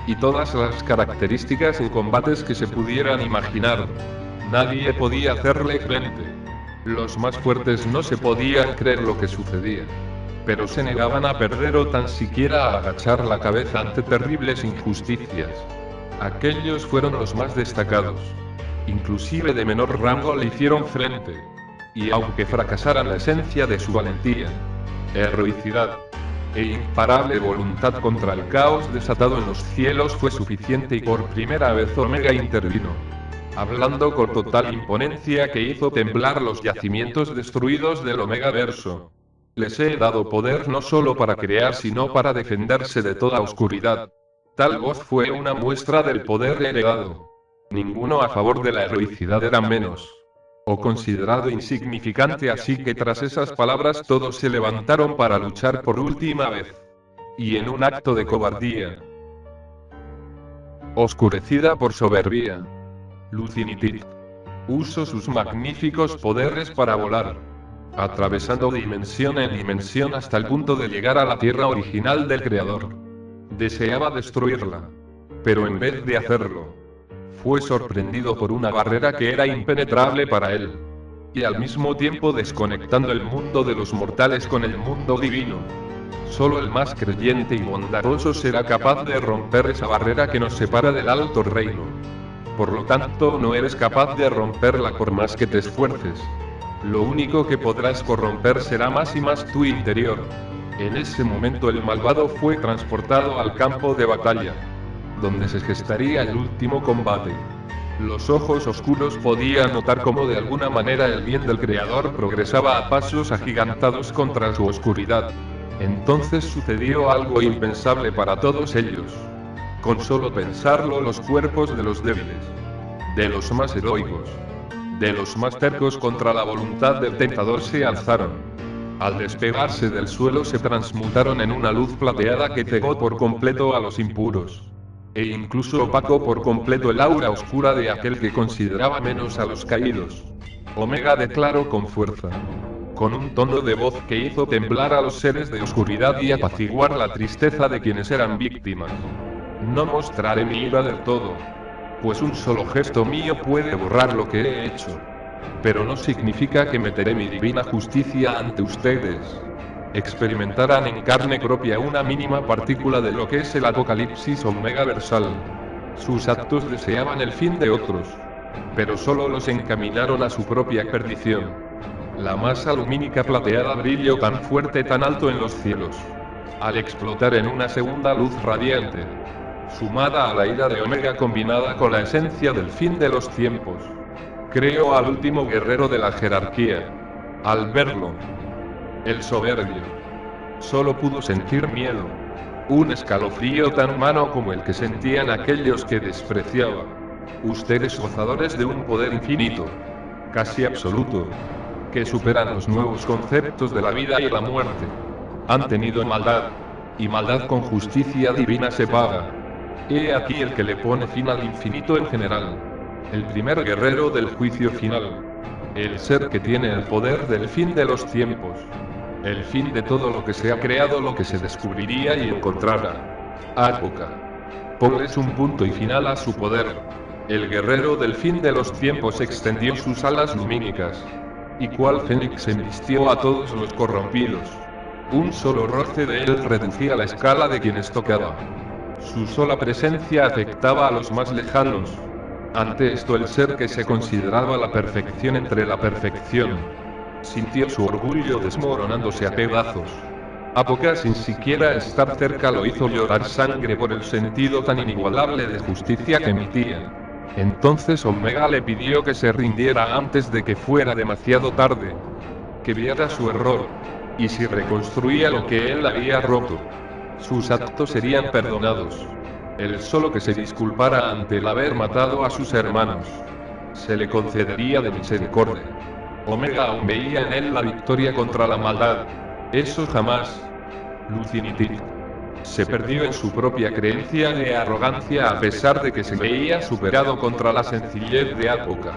y todas las características en combates que se pudieran imaginar. Nadie podía hacerle frente. Los más fuertes no se podían creer lo que sucedía, pero se negaban a perder o tan siquiera a agachar la cabeza ante terribles injusticias. Aquellos fueron los más destacados. Inclusive de menor rango le hicieron frente. Y aunque fracasaran la esencia de su valentía, heroicidad e imparable voluntad contra el caos desatado en los cielos fue suficiente y por primera vez Omega intervino, hablando con total imponencia que hizo temblar los yacimientos destruidos del Omega Verso. Les he dado poder no solo para crear sino para defenderse de toda oscuridad. Tal voz fue una muestra del poder heredado. Ninguno a favor de la heroicidad era menos o considerado insignificante, así que tras esas palabras todos se levantaron para luchar por última vez. Y en un acto de cobardía, oscurecida por soberbia, Lucinitit usó sus magníficos poderes para volar, atravesando dimensión en dimensión hasta el punto de llegar a la tierra original del Creador. Deseaba destruirla, pero en vez de hacerlo, fue sorprendido por una barrera que era impenetrable para él, y al mismo tiempo desconectando el mundo de los mortales con el mundo divino. Solo el más creyente y bondadoso será capaz de romper esa barrera que nos separa del alto reino. Por lo tanto, no eres capaz de romperla por más que te esfuerces. Lo único que podrás corromper será más y más tu interior. En ese momento el malvado fue transportado al campo de batalla, donde se gestaría el último combate. Los ojos oscuros podían notar cómo de alguna manera el bien del Creador progresaba a pasos agigantados contra su oscuridad. Entonces sucedió algo impensable para todos ellos. Con solo pensarlo, los cuerpos de los débiles, de los más heroicos, de los más tercos contra la voluntad del tentador se alzaron. Al despegarse del suelo se transmutaron en una luz plateada que cegó por completo a los impuros, e incluso opacó por completo el aura oscura de aquel que consideraba menos a los caídos. Omega declaró con fuerza, con un tono de voz que hizo temblar a los seres de oscuridad y apaciguar la tristeza de quienes eran víctimas: no mostraré mi ira del todo, pues un solo gesto mío puede borrar lo que he hecho. Pero no significa que meteré mi divina justicia ante ustedes. Experimentarán en carne propia una mínima partícula de lo que es el apocalipsis omegaversal. Sus actos deseaban el fin de otros, pero solo los encaminaron a su propia perdición. La masa lumínica plateada brilló tan fuerte, tan alto en los cielos, al explotar en una segunda luz radiante, sumada a la ira de Omega combinada con la esencia del fin de los tiempos. Creó al último guerrero de la jerarquía. Al verlo, el soberbio solo pudo sentir miedo, un escalofrío tan humano como el que sentían aquellos que despreciaba. Ustedes, gozadores de un poder infinito, casi absoluto, que superan los nuevos conceptos de la vida y la muerte, han tenido maldad, y maldad con justicia divina se paga. He aquí el que le pone fin al infinito en general, el primer guerrero del juicio final, el ser que tiene el poder del fin de los tiempos, el fin de todo lo que se ha creado, lo que se descubriría y encontrara. Ápoca. Ponles un punto y final a su poder. El guerrero del fin de los tiempos extendió sus alas lumínicas. Y cual fénix embistió a todos los corrompidos. Un solo roce de él reducía la escala de quienes tocaba. Su sola presencia afectaba a los más lejanos. Ante esto el ser que se consideraba la perfección entre la perfección, sintió su orgullo desmoronándose a pedazos. Apoca sin siquiera estar cerca lo hizo llorar sangre por el sentido tan inigualable de justicia que emitía. Entonces Omega le pidió que se rindiera antes de que fuera demasiado tarde. Que viera su error. Y si reconstruía lo que él había roto, sus actos serían perdonados. Él solo que se disculpara ante el haber matado a sus hermanos, se le concedería de misericordia. Omega aún veía en él la victoria contra la maldad. Eso jamás. Lucidity se perdió en su propia creencia de arrogancia a pesar de que se veía superado contra la sencillez de Apoca.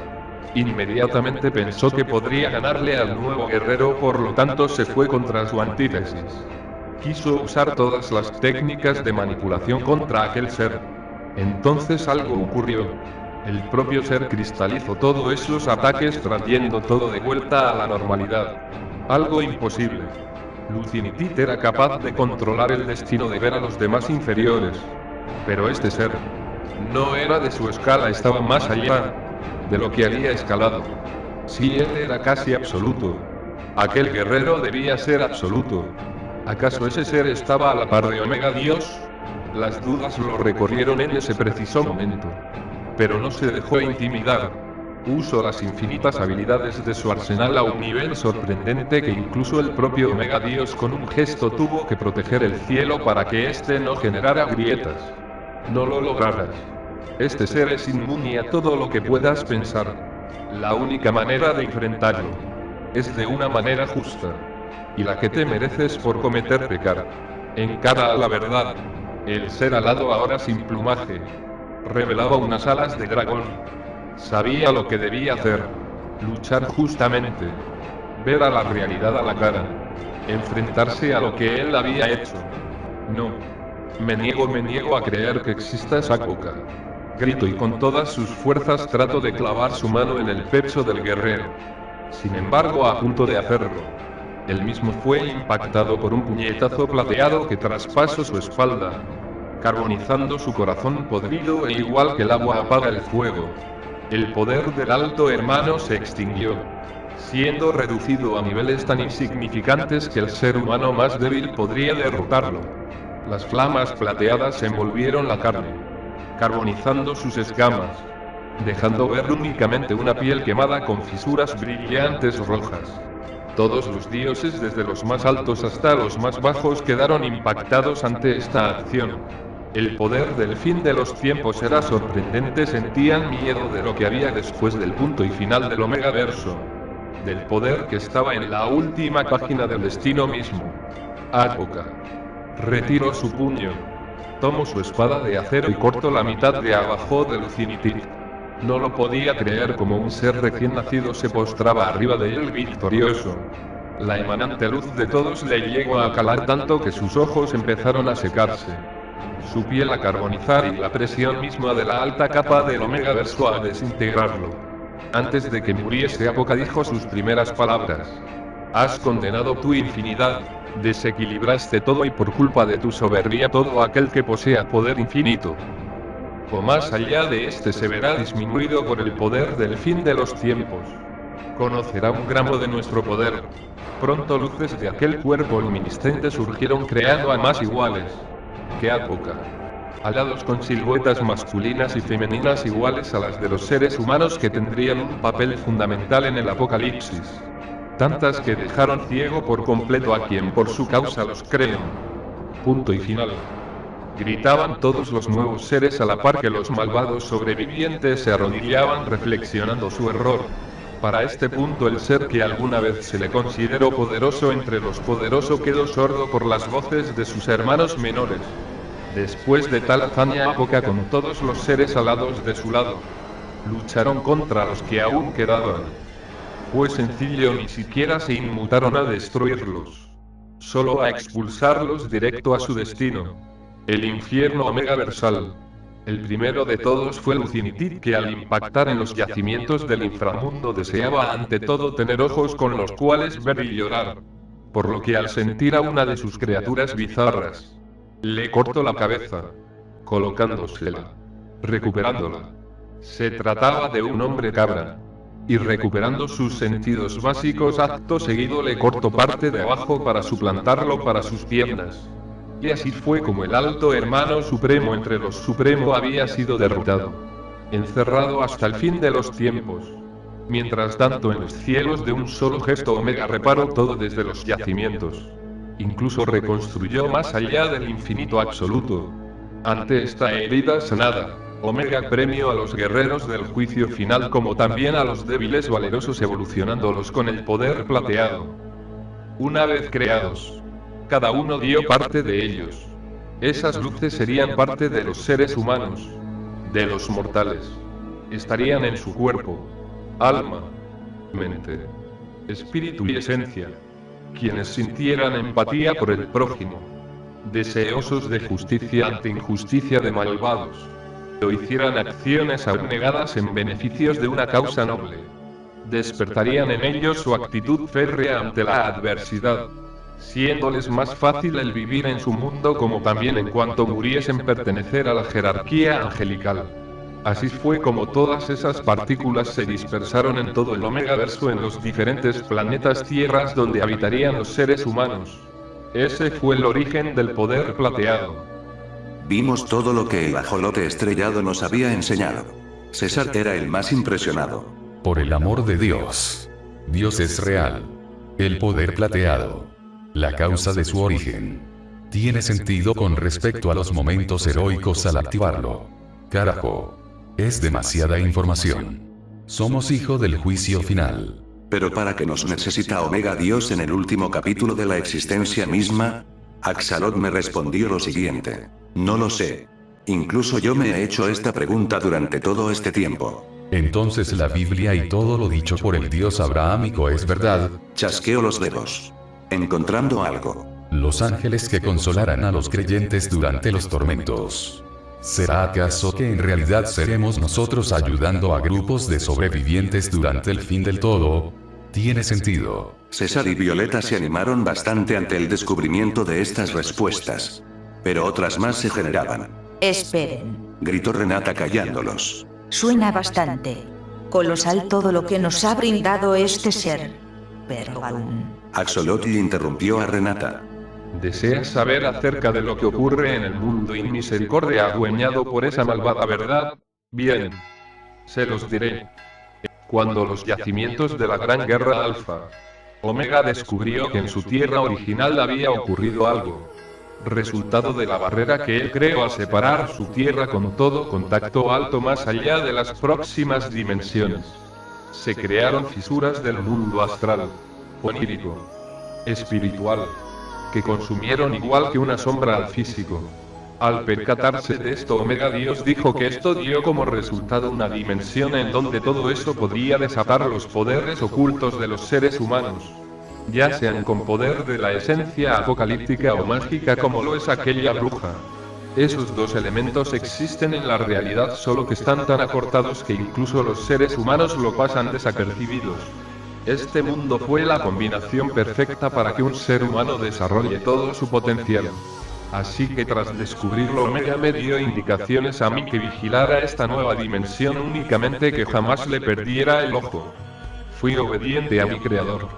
Inmediatamente pensó que podría ganarle al nuevo guerrero, por lo tanto se fue contra su antítesis. Quiso usar todas las técnicas de manipulación contra aquel ser. Entonces algo ocurrió. El propio ser cristalizó todos esos ataques trayendo todo de vuelta a la normalidad. Algo imposible. Lucinitit era capaz de controlar el destino de ver a los demás inferiores. Pero este ser no era de su escala, estaba más allá de lo que había escalado. Si él era casi absoluto, aquel guerrero debía ser absoluto. ¿Acaso ese ser estaba a la par de Omega Dios? Las dudas lo recorrieron en ese preciso momento. Pero no se dejó intimidar. Usó las infinitas habilidades de su arsenal a un nivel sorprendente que incluso el propio Omega Dios con un gesto tuvo que proteger el cielo para que éste no generara grietas. No lo lograrás. Este ser es inmune a todo lo que puedas pensar. La única manera de enfrentarlo es de una manera justa. Y la que te mereces por cometer pecar. Encara a la verdad. El ser alado ahora sin plumaje revelaba unas alas de dragón. Sabía lo que debía hacer. Luchar justamente. Ver a la realidad a la cara. Enfrentarse a lo que él había hecho. No. Me niego a creer que exista esa coca. Grito y con todas sus fuerzas trato de clavar su mano en el pecho del guerrero. Sin embargo, a punto de hacerlo, él mismo fue impactado por un puñetazo plateado que traspasó su espalda, carbonizando su corazón podrido e igual que el agua apaga el fuego. El poder del alto hermano se extinguió, siendo reducido a niveles tan insignificantes que el ser humano más débil podría derrotarlo. Las flamas plateadas envolvieron la carne, carbonizando sus escamas, dejando ver únicamente una piel quemada con fisuras brillantes rojas. Todos los dioses, desde los más altos hasta los más bajos, quedaron impactados ante esta acción. El poder del fin de los tiempos era sorprendente, sentían miedo de lo que había después del punto y final del Omega Verso. Del poder que estaba en la última página del destino mismo. Apoca retiró su puño. Tomó su espada de acero y cortó la mitad de abajo de Lucidity. No lo podía creer como un ser recién nacido se postraba arriba de él victorioso. La emanante luz de todos le llegó a calar tanto que sus ojos empezaron a secarse. Su piel a carbonizar y la presión misma de la alta capa del Omega Verso a desintegrarlo. Antes de que muriese, Apoca dijo sus primeras palabras. Has condenado tu infinidad, desequilibraste todo y por culpa de tu soberbia todo aquel que posea poder infinito. O más allá de este se verá disminuido por el poder del fin de los tiempos. Conocerá un gramo de nuestro poder. Pronto luces de aquel cuerpo luminiscente surgieron creando a más iguales que Apoca, alados con siluetas masculinas y femeninas iguales a las de los seres humanos que tendrían un papel fundamental en el apocalipsis. Tantas que dejaron ciego por completo a quien por su causa los creen. Punto y final. Gritaban todos los nuevos seres a la par que los malvados sobrevivientes se arrodillaban reflexionando su error. Para este punto el ser que alguna vez se le consideró poderoso entre los poderosos quedó sordo por las voces de sus hermanos menores. Después de tal hazaña, Apoca con todos los seres alados de su lado lucharon contra los que aún quedaban. Fue sencillo, ni siquiera se inmutaron a destruirlos, solo a expulsarlos directo a su destino, el infierno Omega Versal. El primero de todos fue Lucinitit, que al impactar en los yacimientos del inframundo deseaba ante todo tener ojos con los cuales ver y llorar. Por lo que al sentir a una de sus criaturas bizarras, le cortó la cabeza, colocándosela, recuperándola. Se trataba de un hombre cabra. Y recuperando sus sentidos básicos, acto seguido le cortó parte de abajo para suplantarlo para sus piernas. Y así fue como el alto hermano supremo entre los supremo había sido derrotado. Encerrado hasta el fin de los tiempos. Mientras tanto en los cielos de un solo gesto Omega reparó todo desde los yacimientos. Incluso reconstruyó más allá del infinito absoluto. Ante esta herida sanada, Omega premió a los guerreros del juicio final como también a los débiles valerosos, evolucionándolos con el poder plateado. Una vez creados, cada uno dio parte de ellos. Esas luces serían parte de los seres humanos, de los mortales. Estarían en su cuerpo, alma, mente, espíritu y esencia. Quienes sintieran empatía por el prójimo, deseosos de justicia ante injusticia de malvados, o hicieran acciones abnegadas en beneficios de una causa noble, despertarían en ellos su actitud férrea ante la adversidad, siéndoles más fácil el vivir en su mundo como también en cuanto muriesen pertenecer a la jerarquía angelical. Así fue como todas esas partículas se dispersaron en todo el Omegaverso en los diferentes planetas tierras donde habitarían los seres humanos. Ese fue el origen del poder plateado. Vimos todo lo que el ajolote estrellado nos había enseñado. César era el más impresionado. Por el amor de Dios. Dios es real. El poder plateado. La causa de su origen. Tiene sentido con respecto a los momentos heroicos al activarlo. Carajo. Es demasiada información. Somos hijo del juicio final. Pero ¿para qué nos necesita Omega Dios en el último capítulo de la existencia misma? Axalot me respondió lo siguiente. No lo sé. Incluso yo me he hecho esta pregunta durante todo este tiempo. Entonces la Biblia y todo lo dicho por el Dios abrahámico es verdad. Chasqueo los dedos. Encontrando algo. Los ángeles que consolarán a los creyentes durante los tormentos. ¿Será acaso que en realidad seremos nosotros ayudando a grupos de sobrevivientes durante el fin del todo? Tiene sentido. César y Violeta se animaron bastante ante el descubrimiento de estas respuestas. Pero otras más se generaban. Esperen. Gritó Renata callándolos. Suena bastante colosal todo lo que nos ha brindado este ser. Pero aún... Axolotl interrumpió a Renata. ¿Deseas saber acerca de lo que ocurre en el mundo inmisericordia adueñado por esa malvada verdad? Bien. Se los diré. Cuando los yacimientos de la Gran Guerra Alfa, Omega descubrió que en su tierra original había ocurrido algo. Resultado de la barrera que él creó al separar su tierra con todo contacto alto más allá de las próximas dimensiones. Se crearon fisuras del mundo astral, onírico, espiritual, que consumieron igual que una sombra al físico. Al percatarse de esto, Omega Dios dijo que esto dio como resultado una dimensión en donde todo eso podría desatar los poderes ocultos de los seres humanos, ya sean con poder de la esencia apocalíptica o mágica como lo es aquella bruja. Esos dos elementos existen en la realidad, solo que están tan acortados que incluso los seres humanos lo pasan desapercibidos. Este mundo fue la combinación perfecta para que un ser humano desarrolle todo su potencial. Así que tras descubrirlo, Omega me dio indicaciones a mí que vigilara esta nueva dimensión únicamente, que jamás le perdiera el ojo. Fui obediente a mi creador,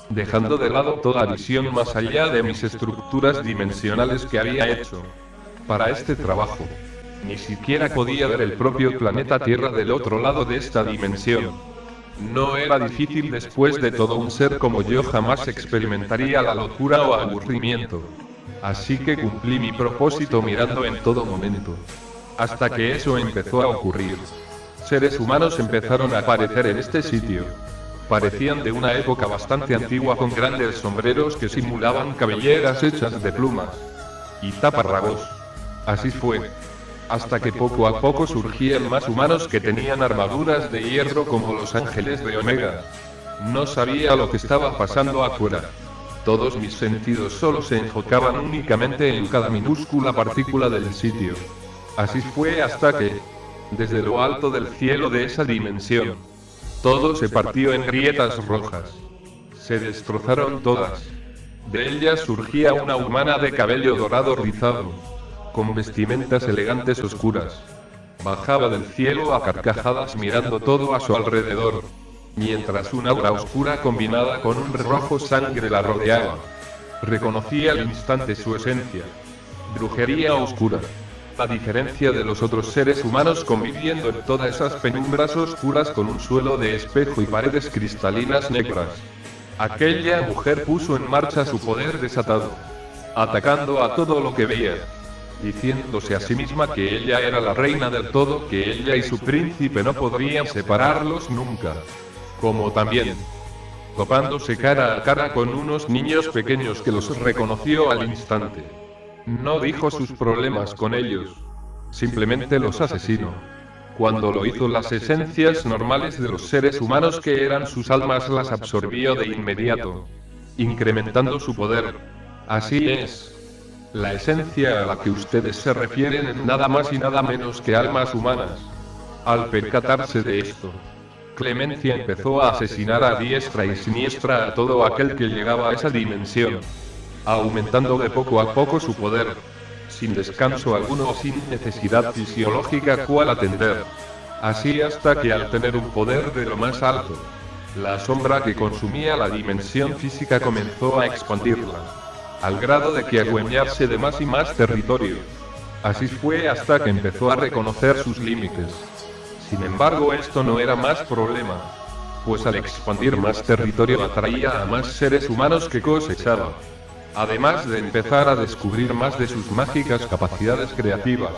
dejando de lado toda visión más allá de mis estructuras dimensionales que había hecho. Para este trabajo, ni siquiera podía ver el propio planeta Tierra del otro lado de esta dimensión. No era difícil, después de todo, un ser como yo jamás experimentaría la locura o aburrimiento. Así que cumplí mi propósito mirando en todo momento. Hasta que eso empezó a ocurrir. Seres humanos empezaron a aparecer en este sitio. Parecían de una época bastante antigua, con grandes sombreros que simulaban cabelleras hechas de plumas y taparrabos. Así fue. Hasta que poco a poco surgían más humanos que tenían armaduras de hierro como los ángeles de Omega. No sabía lo que estaba pasando afuera. Todos mis sentidos solo se enfocaban únicamente en cada minúscula partícula del sitio. Así fue hasta que, desde lo alto del cielo de esa dimensión, todo se partió en grietas rojas. Se destrozaron todas. De ellas surgía una humana de cabello dorado rizado, con vestimentas elegantes oscuras. Bajaba del cielo a carcajadas mirando todo a su alrededor, mientras una aura oscura combinada con un rojo sangre la rodeaba. Reconocí al instante su esencia. Brujería oscura. A diferencia de los otros seres humanos conviviendo en todas esas penumbras oscuras con un suelo de espejo y paredes cristalinas negras, aquella mujer puso en marcha su poder desatado, atacando a todo lo que veía, diciéndose a sí misma que ella era la reina del todo, que ella y su príncipe no podrían separarlos nunca. Como también, topándose cara a cara con unos niños pequeños que los reconoció al instante. No dijo sus problemas con ellos, simplemente los asesinó. Cuando lo hizo, las esencias normales de los seres humanos que eran sus almas las absorbió de inmediato, incrementando su poder. Así es. La esencia a la que ustedes se refieren es nada más y nada menos que almas humanas. Al percatarse de esto, Clemencia empezó a asesinar a diestra y siniestra a todo aquel que llegaba a esa dimensión, aumentando de poco a poco su poder, sin descanso alguno o sin necesidad fisiológica cual atender. Así hasta que al tener un poder de lo más alto, la sombra que consumía la dimensión física comenzó a expandirla, al grado de que adueñarse de más y más territorio. Así fue hasta que empezó a reconocer sus límites. Sin embargo, esto no era más problema, pues al expandir más territorio atraía a más seres humanos que cosechaba. Además de empezar a descubrir más de sus mágicas capacidades creativas,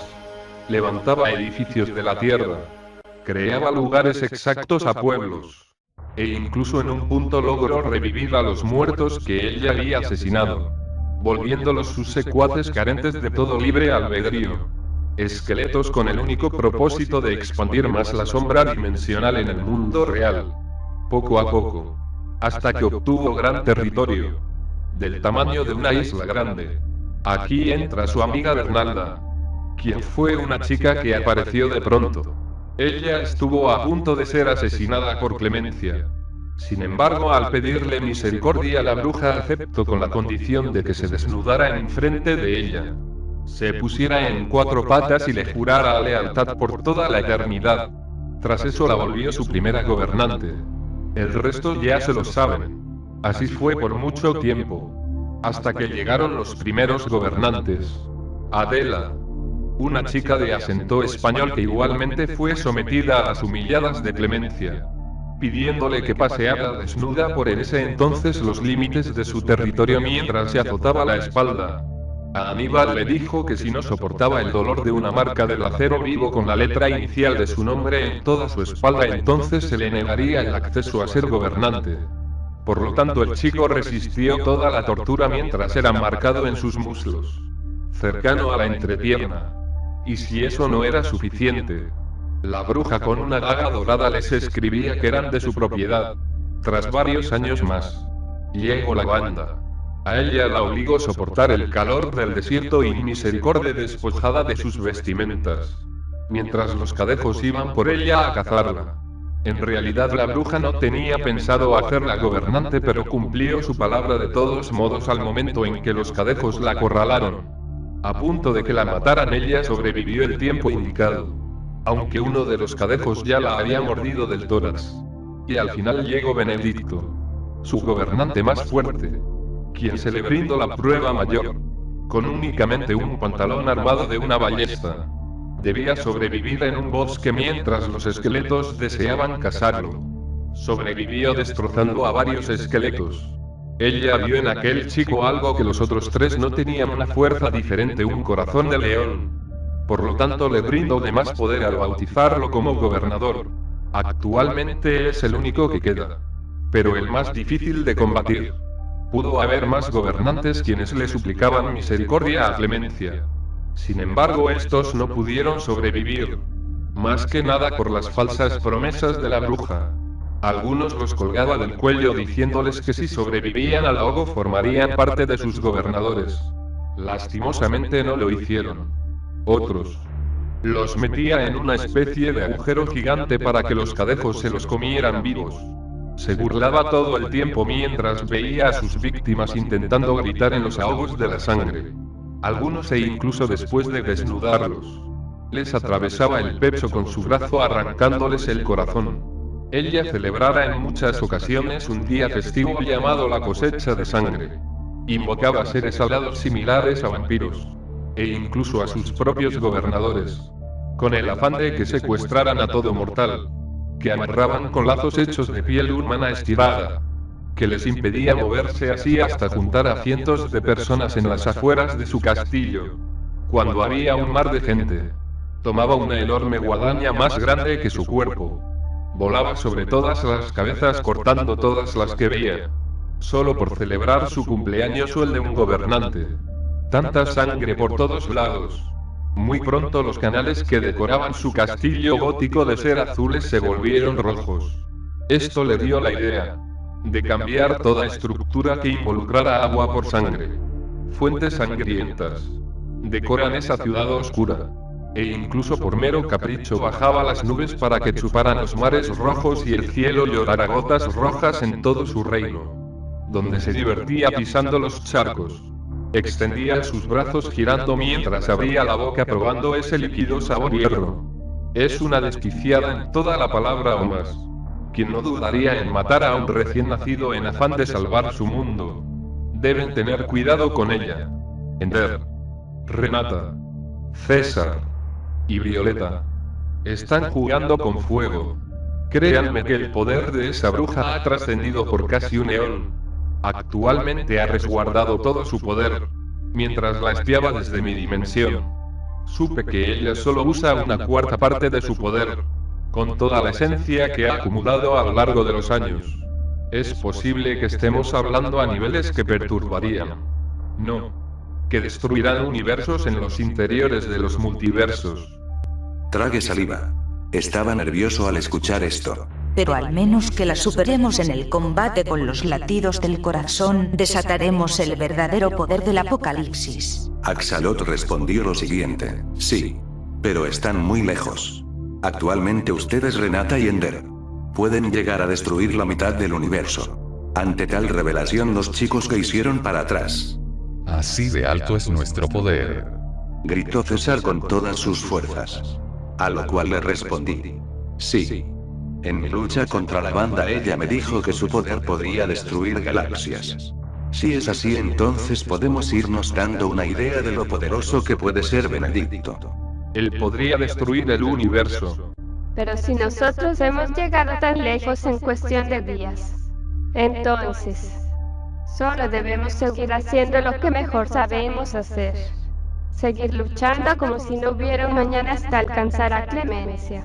levantaba edificios de la tierra, creaba lugares exactos a pueblos, e incluso en un punto logró revivir a los muertos que ella había asesinado, volviéndolos sus secuaces carentes de todo libre albedrío. Esqueletos con el único propósito de expandir más la sombra dimensional en el mundo real. Poco a poco, hasta que obtuvo gran territorio, del tamaño de una isla grande. Aquí entra su amiga Bernalda, quien fue una chica que apareció de pronto. Ella estuvo a punto de ser asesinada por Clemencia. Sin embargo, al pedirle misericordia, la bruja aceptó con la condición de que se desnudara enfrente de ella, se pusiera en cuatro patas y le jurara lealtad por toda la eternidad. Tras eso la volvió su primera gobernante. El resto ya se lo saben. Así fue por mucho tiempo, hasta que llegaron los primeros gobernantes. Adela, una chica de acento español que igualmente fue sometida a las humilladas de Clemencia, pidiéndole que paseara desnuda por en ese entonces los límites de su territorio mientras se azotaba la espalda. A Aníbal le dijo que si no soportaba el dolor de una marca del acero vivo con la letra inicial de su nombre en toda su espalda, entonces se le negaría el acceso a ser gobernante. Por lo tanto, el chico resistió toda la tortura mientras era marcado en sus muslos, cercano a la entrepierna. Y si eso no era suficiente, la bruja con una daga dorada les escribía que eran de su propiedad. Tras varios años más, llegó la banda. A ella la obligó a soportar el calor del desierto y misericordia despojada de sus vestimentas, mientras los cadejos iban por ella a cazarla. En realidad la bruja no tenía pensado hacerla gobernante, pero cumplió su palabra de todos modos al momento en que los cadejos la acorralaron. A punto de que la mataran, ella sobrevivió el tiempo indicado, aunque uno de los cadejos ya la había mordido del tórax. Y al final llegó Benedicto, su gobernante más fuerte, quien se le brindó la prueba mayor. Con únicamente un pantalón armado de una ballesta, debía sobrevivir en un bosque mientras los esqueletos deseaban cazarlo. Sobrevivió destrozando a varios esqueletos. Ella vio en aquel chico algo que los otros tres no tenían: una fuerza diferente, un corazón de león. Por lo tanto, le brindó de más poder al bautizarlo como gobernador. Actualmente es el único que queda, pero el más difícil de combatir. Pudo haber más gobernantes quienes le suplicaban misericordia a Clemencia. Sin embargo, estos no pudieron sobrevivir, más que nada por las falsas promesas de la bruja. Algunos los colgaba del cuello diciéndoles que si sobrevivían al ahogo formarían parte de sus gobernadores. Lastimosamente no lo hicieron. Otros, Los metía en una especie de agujero gigante para que los cadejos se los comieran vivos. Se burlaba todo el tiempo mientras veía a sus víctimas intentando gritar en los ahogos de la sangre. Algunos e incluso después de desnudarlos, les atravesaba el pecho con su brazo arrancándoles el corazón. Ella celebrara en muchas ocasiones un día festivo llamado la cosecha de sangre. Invocaba seres alados similares a vampiros, e incluso a sus propios gobernadores, con el afán de que secuestraran a todo mortal, que amarraban con lazos hechos de piel humana estirada, que les impedía moverse así hasta juntar a cientos de personas en las afueras de su castillo. Cuando había un mar de gente, tomaba una enorme guadaña más grande que su cuerpo. Volaba sobre todas las cabezas cortando todas las que veía, solo por celebrar su cumpleaños o el de un gobernante. Tanta sangre por todos lados. Muy pronto los canales que decoraban su castillo gótico de ser azules se volvieron rojos. Esto le dio la idea de cambiar toda estructura que involucrara agua por sangre. Fuentes sangrientas decoran esa ciudad oscura. E incluso por mero capricho bajaba las nubes para que chuparan los mares rojos y el cielo llorara gotas rojas en todo su reino, donde se divertía pisando los charcos. Extendía sus brazos girando mientras abría la boca probando ese líquido sabor hierro. Es una desquiciada en toda la palabra o más. Quien no dudaría en matar a un recién nacido en afán de salvar su mundo. Deben tener cuidado con ella. Ender, Renata, César y Violeta están jugando con fuego. Créanme que el poder de esa bruja ha trascendido por casi un eón. Actualmente ha resguardado todo su poder. Mientras la espiaba desde mi dimensión, supe que ella solo usa una cuarta parte de su poder, con toda la esencia que ha acumulado a lo largo de los años. Es posible que estemos hablando a niveles que perturbarían. No. Que destruirán universos en los interiores de los multiversos. Trague saliva. Estaba nervioso al escuchar esto. Pero al menos que la superemos en el combate con los latidos del corazón, desataremos el verdadero poder del apocalipsis. Axalot respondió lo siguiente: sí. Pero están muy lejos. Actualmente ustedes, Renata y Ender, pueden llegar a destruir la mitad del universo. Ante tal revelación, los chicos que hicieron para atrás. Así de alto es nuestro poder, Gritó César con todas sus fuerzas. A lo cual le respondí: sí. En mi lucha contra la banda ella me dijo que su poder podría destruir galaxias. Si es así, entonces podemos irnos dando una idea de lo poderoso que puede ser Benedicto. Él podría destruir el universo. Pero si nosotros hemos llegado tan lejos en cuestión de días, entonces solo debemos seguir haciendo lo que mejor sabemos hacer. Seguir luchando como si no hubiera un mañana hasta alcanzar a Clemencia.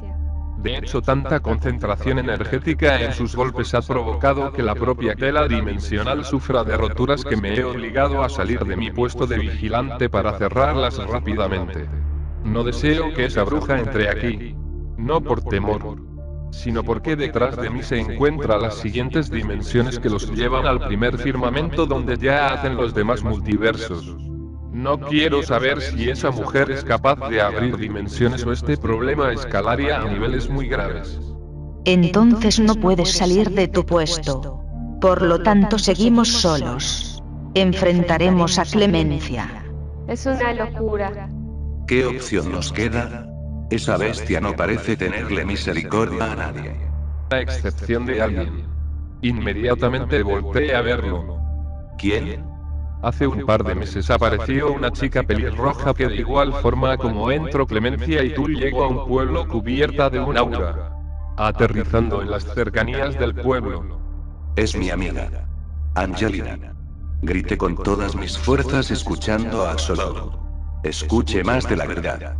De hecho, tanta concentración energética en sus golpes ha provocado que la propia tela dimensional sufra de roturas que me he obligado a salir de mi puesto de vigilante para cerrarlas rápidamente. No deseo que esa bruja entre aquí. No por temor, sino porque detrás de mí se encuentran las siguientes dimensiones que los llevan al primer firmamento donde ya hacen los demás multiversos. No quiero saber si esa mujer es capaz de abrir dimensiones o este problema escalaría a niveles muy graves. Entonces no puedes salir de tu puesto. Por lo tanto, seguimos solos. Enfrentaremos a Clemencia. Es una locura. ¿Qué opción nos queda? Esa bestia no parece tenerle misericordia a nadie. A excepción de alguien. Inmediatamente volteé a verlo. ¿Quién? Hace un par de meses apareció una chica pelirroja que de igual forma como entró Clemencia y tú llegó a un pueblo cubierta de un aura, aterrizando en las cercanías del pueblo. Es mi amiga. Angelina. Grité con todas mis fuerzas escuchando a Axolotl. Escuche más de la verdad.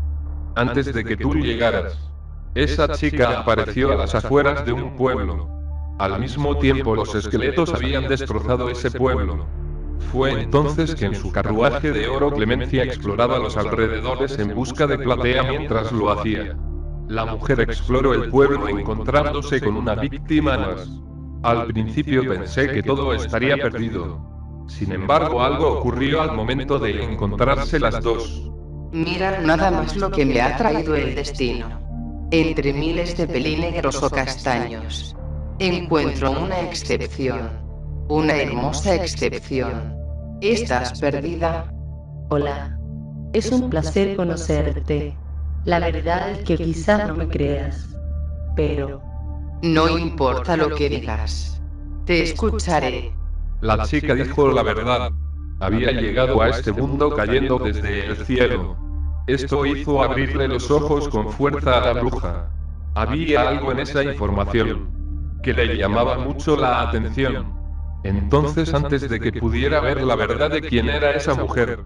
Antes de que tú llegaras, esa chica apareció a las afueras de un pueblo. Al mismo tiempo los esqueletos habían destrozado ese pueblo. Fue entonces que en su carruaje de oro Clemencia exploraba los alrededores en busca de Platea mientras lo hacía. La mujer exploró el pueblo encontrándose con una víctima más. Al principio pensé que todo estaría perdido. Sin embargo, algo ocurrió al momento de encontrarse las dos. Mira nada más lo que me ha traído el destino. Entre miles de pelíneros o castaños, encuentro una excepción. Una hermosa excepción. ¿Estás perdida? Hola. Es un placer conocerte. La verdad es que quizás no me creas, pero No importa lo que digas. Te escucharé. La chica dijo la verdad. Había llegado a este mundo cayendo desde el cielo. Esto hizo abrirle los ojos con fuerza a la bruja. Había algo en esa información que le llamaba mucho la atención. Entonces, antes de que pudiera ver la verdad de quién era esa mujer,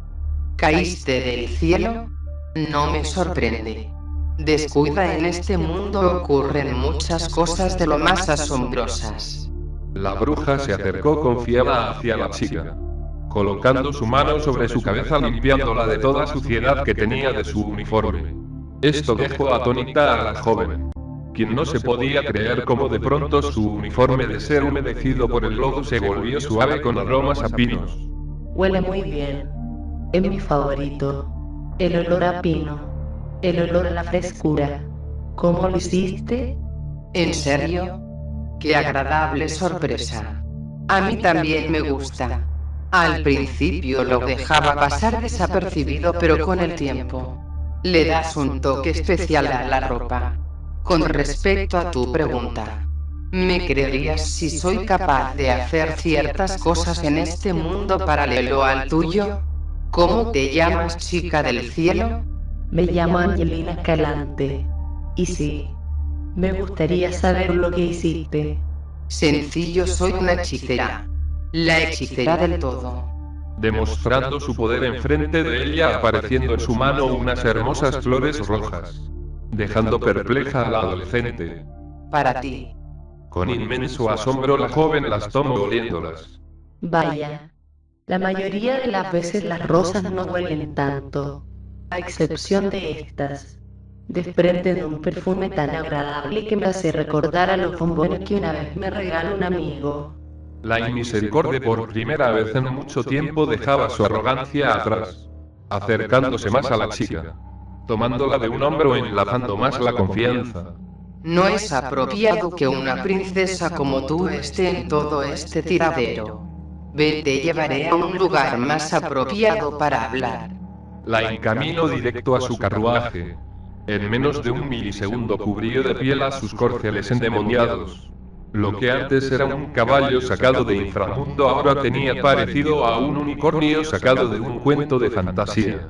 ¿Caíste del cielo? No me sorprende. Descuida, en este mundo ocurren muchas cosas de lo más asombrosas. la bruja se acercó confiada hacia la chica, colocando su mano sobre su cabeza limpiándola de toda suciedad que tenía de su uniforme. Esto dejó atónita a la joven, quien no se podía creer cómo de pronto su uniforme, de ser humedecido por el lodo, se volvió suave con aromas a pinos. huele muy bien. Es mi favorito. El olor a pino. El olor a la frescura. ¿Cómo lo hiciste? ¿En serio? ¡Qué agradable sorpresa! A mí también me gusta. Al principio lo dejaba pasar desapercibido, pero con el tiempo le das un toque especial a la ropa. Con respecto a tu pregunta, ¿me creerías si soy capaz de hacer ciertas cosas en este mundo paralelo al tuyo? ¿Cómo te llamas, chica del cielo? Me llamo Angelina Escalante. Y sí, me gustaría saber lo que hiciste. Sencillo, soy una hechicera. La hechicera del todo. Demostrando su poder enfrente de ella, apareciendo en su mano unas hermosas flores rojas, dejando perpleja a la adolescente. Para ti. Con inmenso asombro la joven las tomó oliéndolas. Vaya, la mayoría de las veces las rosas no huelen tanto, a excepción de estas. Desprenden un perfume tan agradable que me hace recordar a los bombones que una vez me regaló un amigo. La inmisericordia, por primera vez en mucho tiempo, dejaba su arrogancia atrás, acercándose más a la chica, tomándola de un hombro, enlazando más la confianza. No es apropiado que una princesa como tú esté en todo este tiradero. Ven, te llevaré a un lugar más apropiado para hablar. La encaminó directo a su carruaje. En menos de un milisegundo cubrió de piel a sus corceles endemoniados. Lo que antes era un caballo sacado de inframundo ahora tenía parecido a un unicornio sacado de un cuento de fantasía.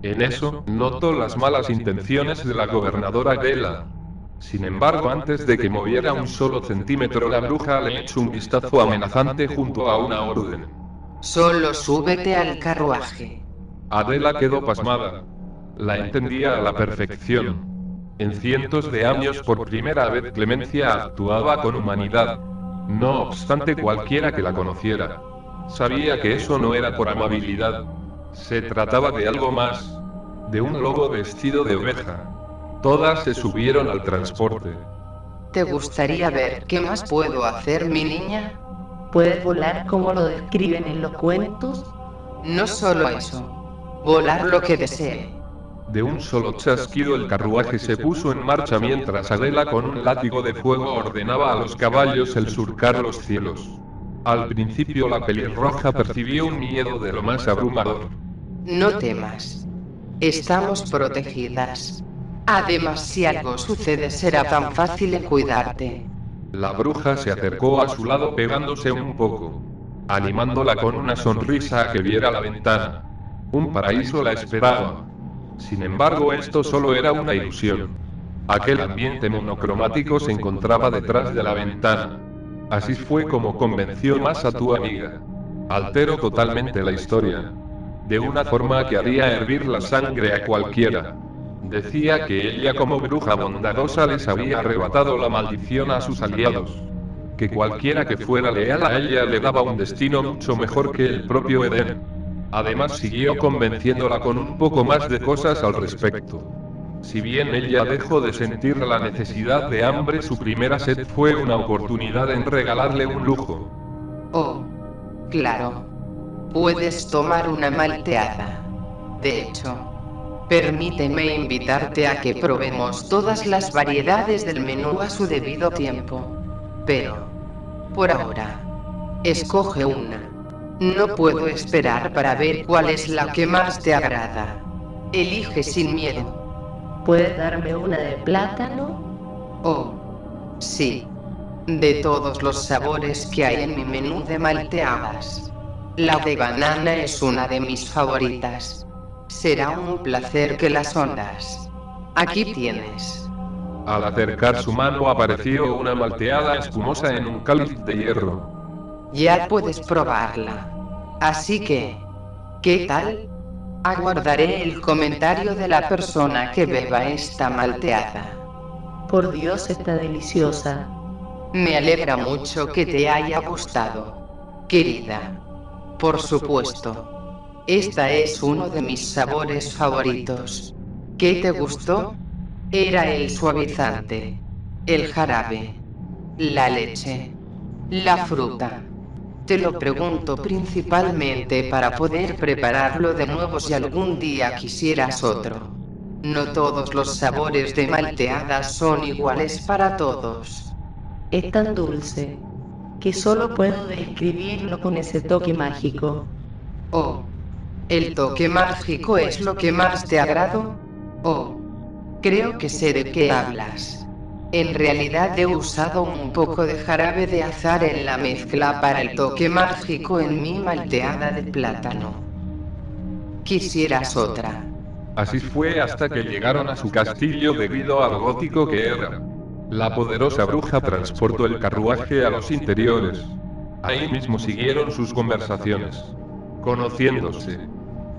En eso, notó las malas intenciones de la gobernadora Gela. Sin embargo, antes de que moviera un solo centímetro, la bruja le echó un vistazo amenazante junto a una orden. Solo súbete al carruaje. Adela quedó pasmada. La entendía a la perfección. En cientos de años por primera vez Clemencia actuaba con humanidad. No obstante, cualquiera que la conociera sabía que eso no era por amabilidad. Se trataba de algo más. De un lobo vestido de oveja. Todas se subieron al transporte. ¿Te gustaría ver qué más puedo hacer, mi niña? ¿Puedes volar como lo describen en los cuentos? No solo eso. Volar lo que desee. De un solo chasquido el carruaje se puso en marcha mientras Adela con un látigo de fuego ordenaba a los caballos el surcar los cielos. Al principio la pelirroja percibió un miedo de lo más abrumador. No temas. Estamos protegidas. Además, si algo sucede será tan fácil cuidarte. La bruja se acercó a su lado pegándose un poco, animándola con una sonrisa a que viera la ventana. Un paraíso la esperaba. Sin embargo, esto solo era una ilusión. Aquel ambiente monocromático se encontraba detrás de la ventana. Así fue como convenció más a tu amiga. Alteró totalmente la historia. De una forma que haría hervir la sangre a cualquiera. Decía que ella, como bruja bondadosa, les había arrebatado la maldición a sus aliados. Que cualquiera que fuera leal a ella le daba un destino mucho mejor que el propio Edén. Además, siguió convenciéndola con un poco más de cosas al respecto. Si bien ella dejó de sentir la necesidad de hambre, su primera sed fue una oportunidad en regalarle un lujo. Oh, claro. Puedes tomar una malteada. De hecho, Permíteme invitarte a que probemos todas las variedades del menú a su debido tiempo. Pero, por ahora, escoge una. No puedo esperar para ver cuál es la que más te agrada. Elige sin miedo. ¿Puedes darme una de plátano? Oh, sí. De todos los sabores que hay en mi menú de malteadas, la de banana es una de mis favoritas. Será un placer que las honras. Aquí tienes. Al acercar su mano apareció una malteada espumosa en un cáliz de hierro. Ya puedes probarla. Así que, ¿qué tal? Aguardaré el comentario de la persona que beba esta malteada. Por Dios, está deliciosa. Me alegra mucho que te haya gustado, querida. Por supuesto. Esta es uno de mis sabores favoritos. ¿Qué te gustó? Era el suavizante, el jarabe, la leche, la fruta. Te lo pregunto principalmente para poder prepararlo de nuevo si algún día quisieras otro. No todos los sabores de malteadas son iguales para todos. Es tan dulce que solo puedo describirlo con ese toque mágico. Oh, ¿el toque mágico es lo que más te agradó? Oh, creo que sé de qué hablas. En realidad he usado un poco de jarabe de azahar en la mezcla para el toque mágico en mi malteada de plátano. ¿Quisieras otra? Así fue hasta que llegaron a su castillo debido a lo gótico que era. La poderosa bruja transportó el carruaje a los interiores. Ahí mismo siguieron sus conversaciones, conociéndose,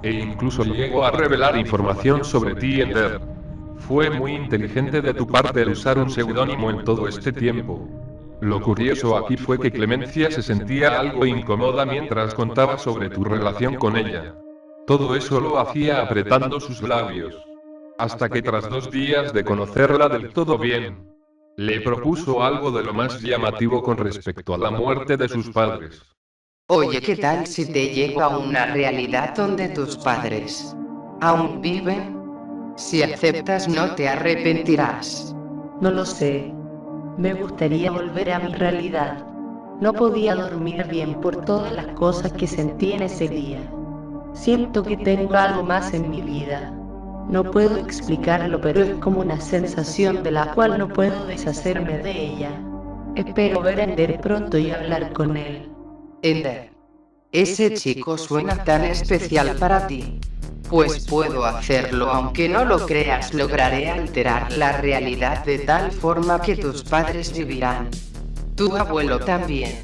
e incluso llegó a revelar información sobre ti, Ender. Fue muy inteligente de tu parte el usar un seudónimo en todo este tiempo. Lo curioso aquí fue que Clemencia se sentía algo incómoda mientras contaba sobre tu relación con ella. Todo eso lo hacía apretando sus labios. Hasta que tras 2 días de conocerla del todo bien, le propuso algo de lo más llamativo con respecto a la muerte de sus padres. Oye, ¿qué tal si te llego a una realidad donde tus padres aún viven? Si aceptas no te arrepentirás. No lo sé. Me gustaría volver a mi realidad. No podía dormir bien por todas las cosas que sentí en ese día. Siento que tengo algo más en mi vida. No puedo explicarlo, pero es como una sensación de la cual no puedo deshacerme de ella. Espero ver a Ender pronto y hablar con él. Ender, ese chico suena tan especial para ti. Pues puedo hacerlo, aunque no lo creas, lograré alterar la realidad de tal forma que tus padres vivirán. Tu abuelo también.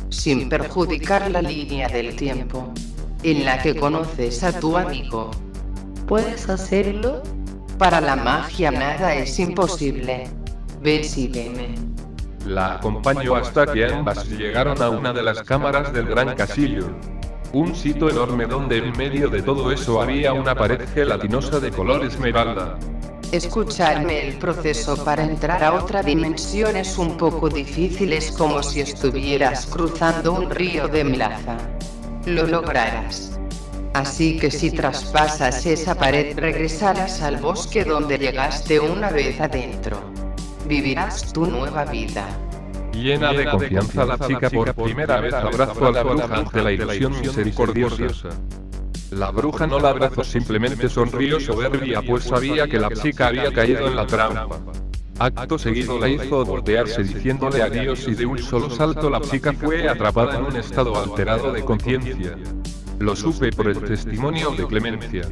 Sin perjudicar la línea del tiempo en la que conoces a tu amigo. ¿Puedes hacerlo? Para la magia nada es imposible. Ven, sígueme. La acompañó hasta que ambas llegaron a una de las cámaras del gran castillo. Un sitio enorme donde en medio de todo eso había una pared gelatinosa de color esmeralda. Escucharme, el proceso para entrar a otra dimensión es un poco difícil, es como si estuvieras cruzando un río de melaza. Lo lograrás. Así que si traspasas esa pared regresarás al bosque donde llegaste una vez adentro. Vivirás tu nueva vida. Llena de confianza, la chica por primera vez abrazó a la bruja ante la ilusión misericordiosa. La bruja no la abrazó, simplemente sonrió soberbia, pues sabía que la chica había caído en la trampa. Acto seguido la hizo voltearse diciéndole adiós y de un solo salto la chica fue atrapada en un estado alterado de conciencia. Lo supe por el testimonio de Clemencia.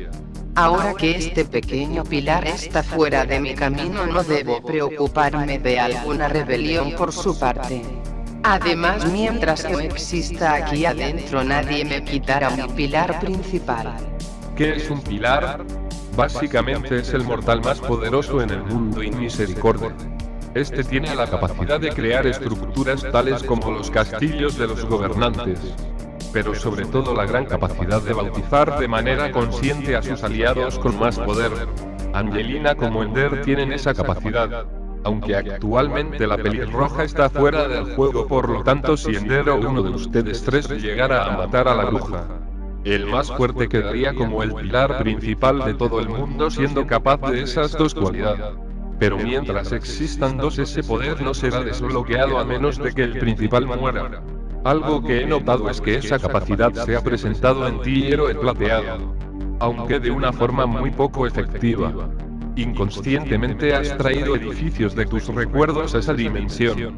Ahora que este pequeño pilar está fuera de mi camino, no debo preocuparme de alguna rebelión por su parte. Además, mientras yo exista aquí adentro, nadie me quitará mi pilar principal. ¿Qué es un pilar? Básicamente es el mortal más poderoso en el mundo y misericordia. Este tiene la capacidad de crear estructuras tales como los castillos de los gobernantes, pero sobre todo la gran capacidad de bautizar de manera consciente a sus aliados con más poder. Angelina como Ender tienen esa capacidad, aunque actualmente la pelirroja está fuera del juego, por lo tanto si Ender o uno de ustedes tres llegara a matar a la bruja, El más fuerte quedaría como el pilar principal de todo el mundo siendo capaz de esas dos cualidades. Pero mientras existan dos, ese poder no será desbloqueado a menos de que el principal muera. Algo que he notado es que esa capacidad se ha presentado en ti, héroe plateado. Aunque de una forma muy poco efectiva. Inconscientemente has traído edificios de tus recuerdos a esa dimensión.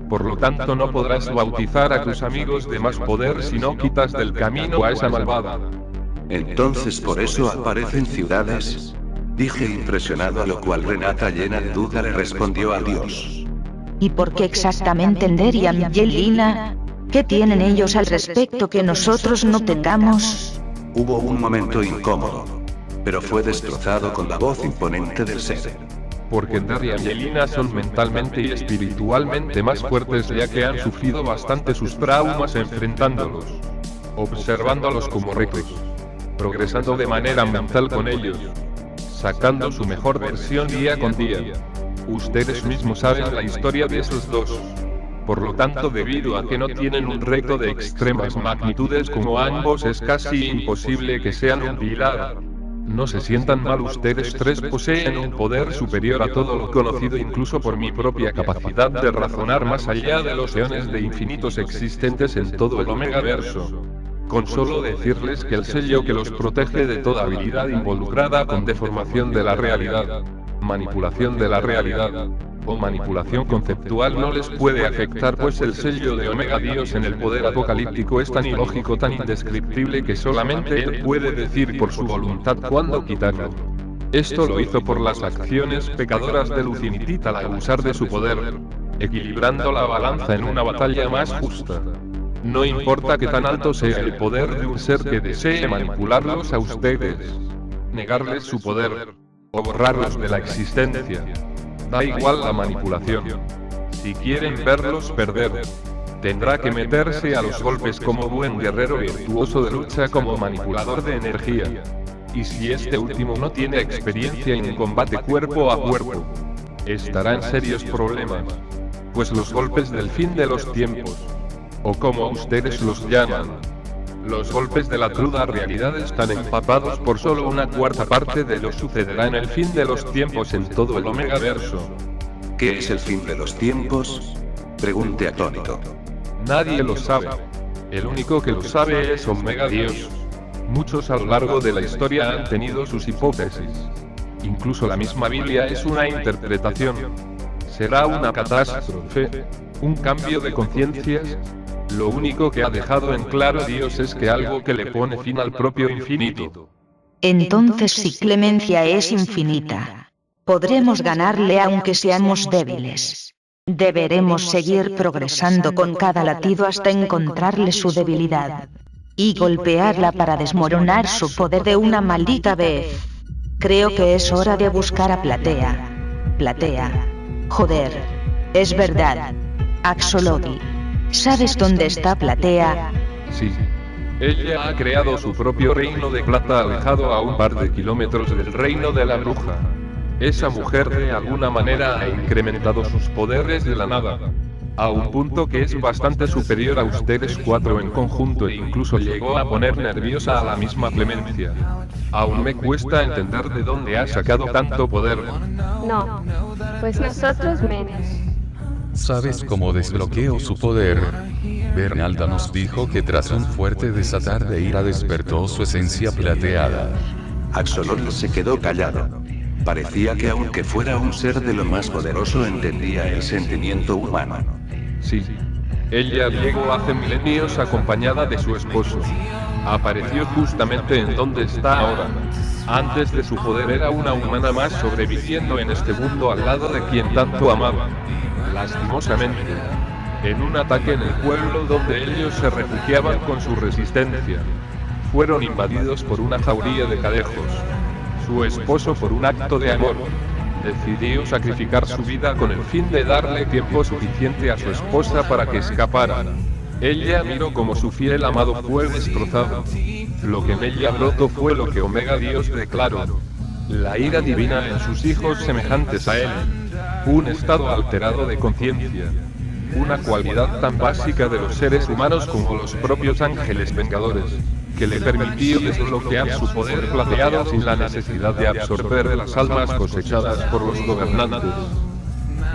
Por lo tanto no podrás bautizar a tus amigos de más poder si no quitas del camino a esa malvada. Entonces por eso aparecen ciudades. Dije impresionado, a lo cual Renata, llena de duda, le respondió a Dios. ¿Y por qué exactamente Ender y Angelina? ¿Qué tienen ellos al respecto que nosotros no tengamos? Hubo un momento incómodo, pero fue destrozado con la voz imponente del ser. Porque Ender y Angelina son mentalmente y espiritualmente más fuertes, ya que han sufrido bastante sus traumas enfrentándolos, observándolos como ricos, progresando de manera mental con ellos, sacando su mejor versión día con día. Ustedes mismos saben la historia de esos dos. Por lo tanto, debido a que no tienen un reto de extremas magnitudes como ambos, es casi imposible que sean un pilar. No se sientan mal, ustedes tres poseen un poder superior a todo lo conocido, incluso por mi propia capacidad de razonar más allá de los eones de infinitos existentes en todo el Omegaverso. Con solo decirles que el sello que los protege de toda habilidad involucrada con deformación de la realidad, manipulación de la realidad, o manipulación conceptual no les puede afectar, pues el sello de Omega Dios en el poder apocalíptico es tan ilógico, tan indescriptible, que solamente él puede decir por su voluntad cuándo quitarlo. Esto lo hizo por las acciones pecadoras de Lucinitita al abusar de su poder, equilibrando la balanza en una batalla más justa. No importa que tan alto sea el poder de un ser que desee manipularlos a ustedes, negarles su poder, o borrarlos de la existencia. Da igual la manipulación. Si quieren verlos perder, tendrá que meterse a los golpes como buen guerrero virtuoso de lucha, como manipulador de energía. Y si este último no tiene experiencia en combate cuerpo a cuerpo, estará en serios problemas. Pues los golpes del fin de los tiempos, o como ustedes los llaman, los golpes de la cruda realidad, están empapados por solo una cuarta parte de lo que sucederá en el fin de los tiempos en todo el Omegaverso. ¿Qué es el fin de los tiempos? Pregunté atónito. Nadie lo sabe. El único que lo sabe es Omega Dios. Muchos a lo largo de la historia han tenido sus hipótesis. Incluso la misma Biblia es una interpretación. ¿Será una catástrofe? ¿Un cambio de conciencias? Lo único que ha dejado en claro Dios es que algo que le pone fin al propio infinito. Entonces, si clemencia es infinita, podremos ganarle aunque seamos débiles. Deberemos seguir progresando con cada latido hasta encontrarle su debilidad y golpearla para desmoronar su poder de una maldita vez. Creo que es hora de buscar a Platea. Platea. Joder. Es verdad. Axolotl. ¿Sabes dónde está Platea? Sí. Ella ha creado su propio reino de plata alejado a un par de kilómetros del reino de la bruja. Esa mujer de alguna manera ha incrementado sus poderes de la nada, a un punto que es bastante superior a ustedes cuatro en conjunto, e incluso llegó a poner nerviosa a la misma Clemencia. Aún me cuesta entender de dónde ha sacado tanto poder. No, pues nosotros menos. ¿Sabes cómo desbloqueó su poder? Bernalda nos dijo que tras un fuerte desatar de ira despertó su esencia plateada. Axolotl se quedó callado. Parecía que aunque fuera un ser de lo más poderoso entendía el sentimiento humano. Sí. Ella llegó hace milenios acompañada de su esposo. Apareció justamente en donde está ahora. Antes de su poder era una humana más sobreviviendo en este mundo al lado de quien tanto amaba. Lastimosamente, en un ataque en el pueblo donde ellos se refugiaban con su resistencia, fueron invadidos por una jauría de cadejos. Su esposo, por un acto de amor, decidió sacrificar su vida con el fin de darle tiempo suficiente a su esposa para que escapara. Ella miró como su fiel amado fue destrozado. Lo que en ella brotó fue lo que Omega Dios declaró: la ira divina en sus hijos semejantes a él. Un estado alterado de conciencia. Una cualidad tan básica de los seres humanos como los propios ángeles vengadores. que le permitió desbloquear su poder plateado sin la necesidad de absorber las almas cosechadas por los gobernantes.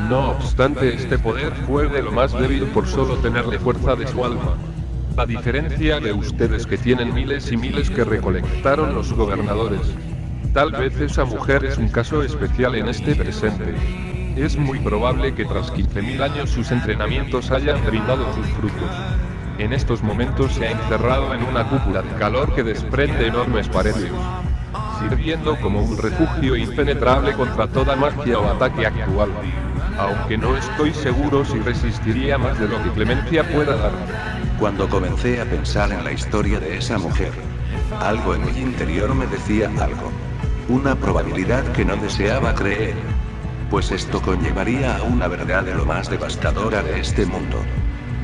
No obstante, este poder fue de lo más débil por solo tenerle fuerza de su alma. A diferencia de ustedes que tienen miles y miles que recolectaron los gobernadores. Tal vez esa mujer es un caso especial en este presente. Es muy probable que tras 15.000 años sus entrenamientos hayan brindado sus frutos. En estos momentos se ha encerrado en una cúpula de calor que desprende enormes paredes, sirviendo como un refugio impenetrable contra toda magia o ataque actual. Aunque no estoy seguro si resistiría más de lo que clemencia pueda dar. Cuando comencé a pensar en la historia de esa mujer, algo en mi interior me decía algo. Una probabilidad que no deseaba creer. Pues esto conllevaría a una verdad de lo más devastadora de este mundo.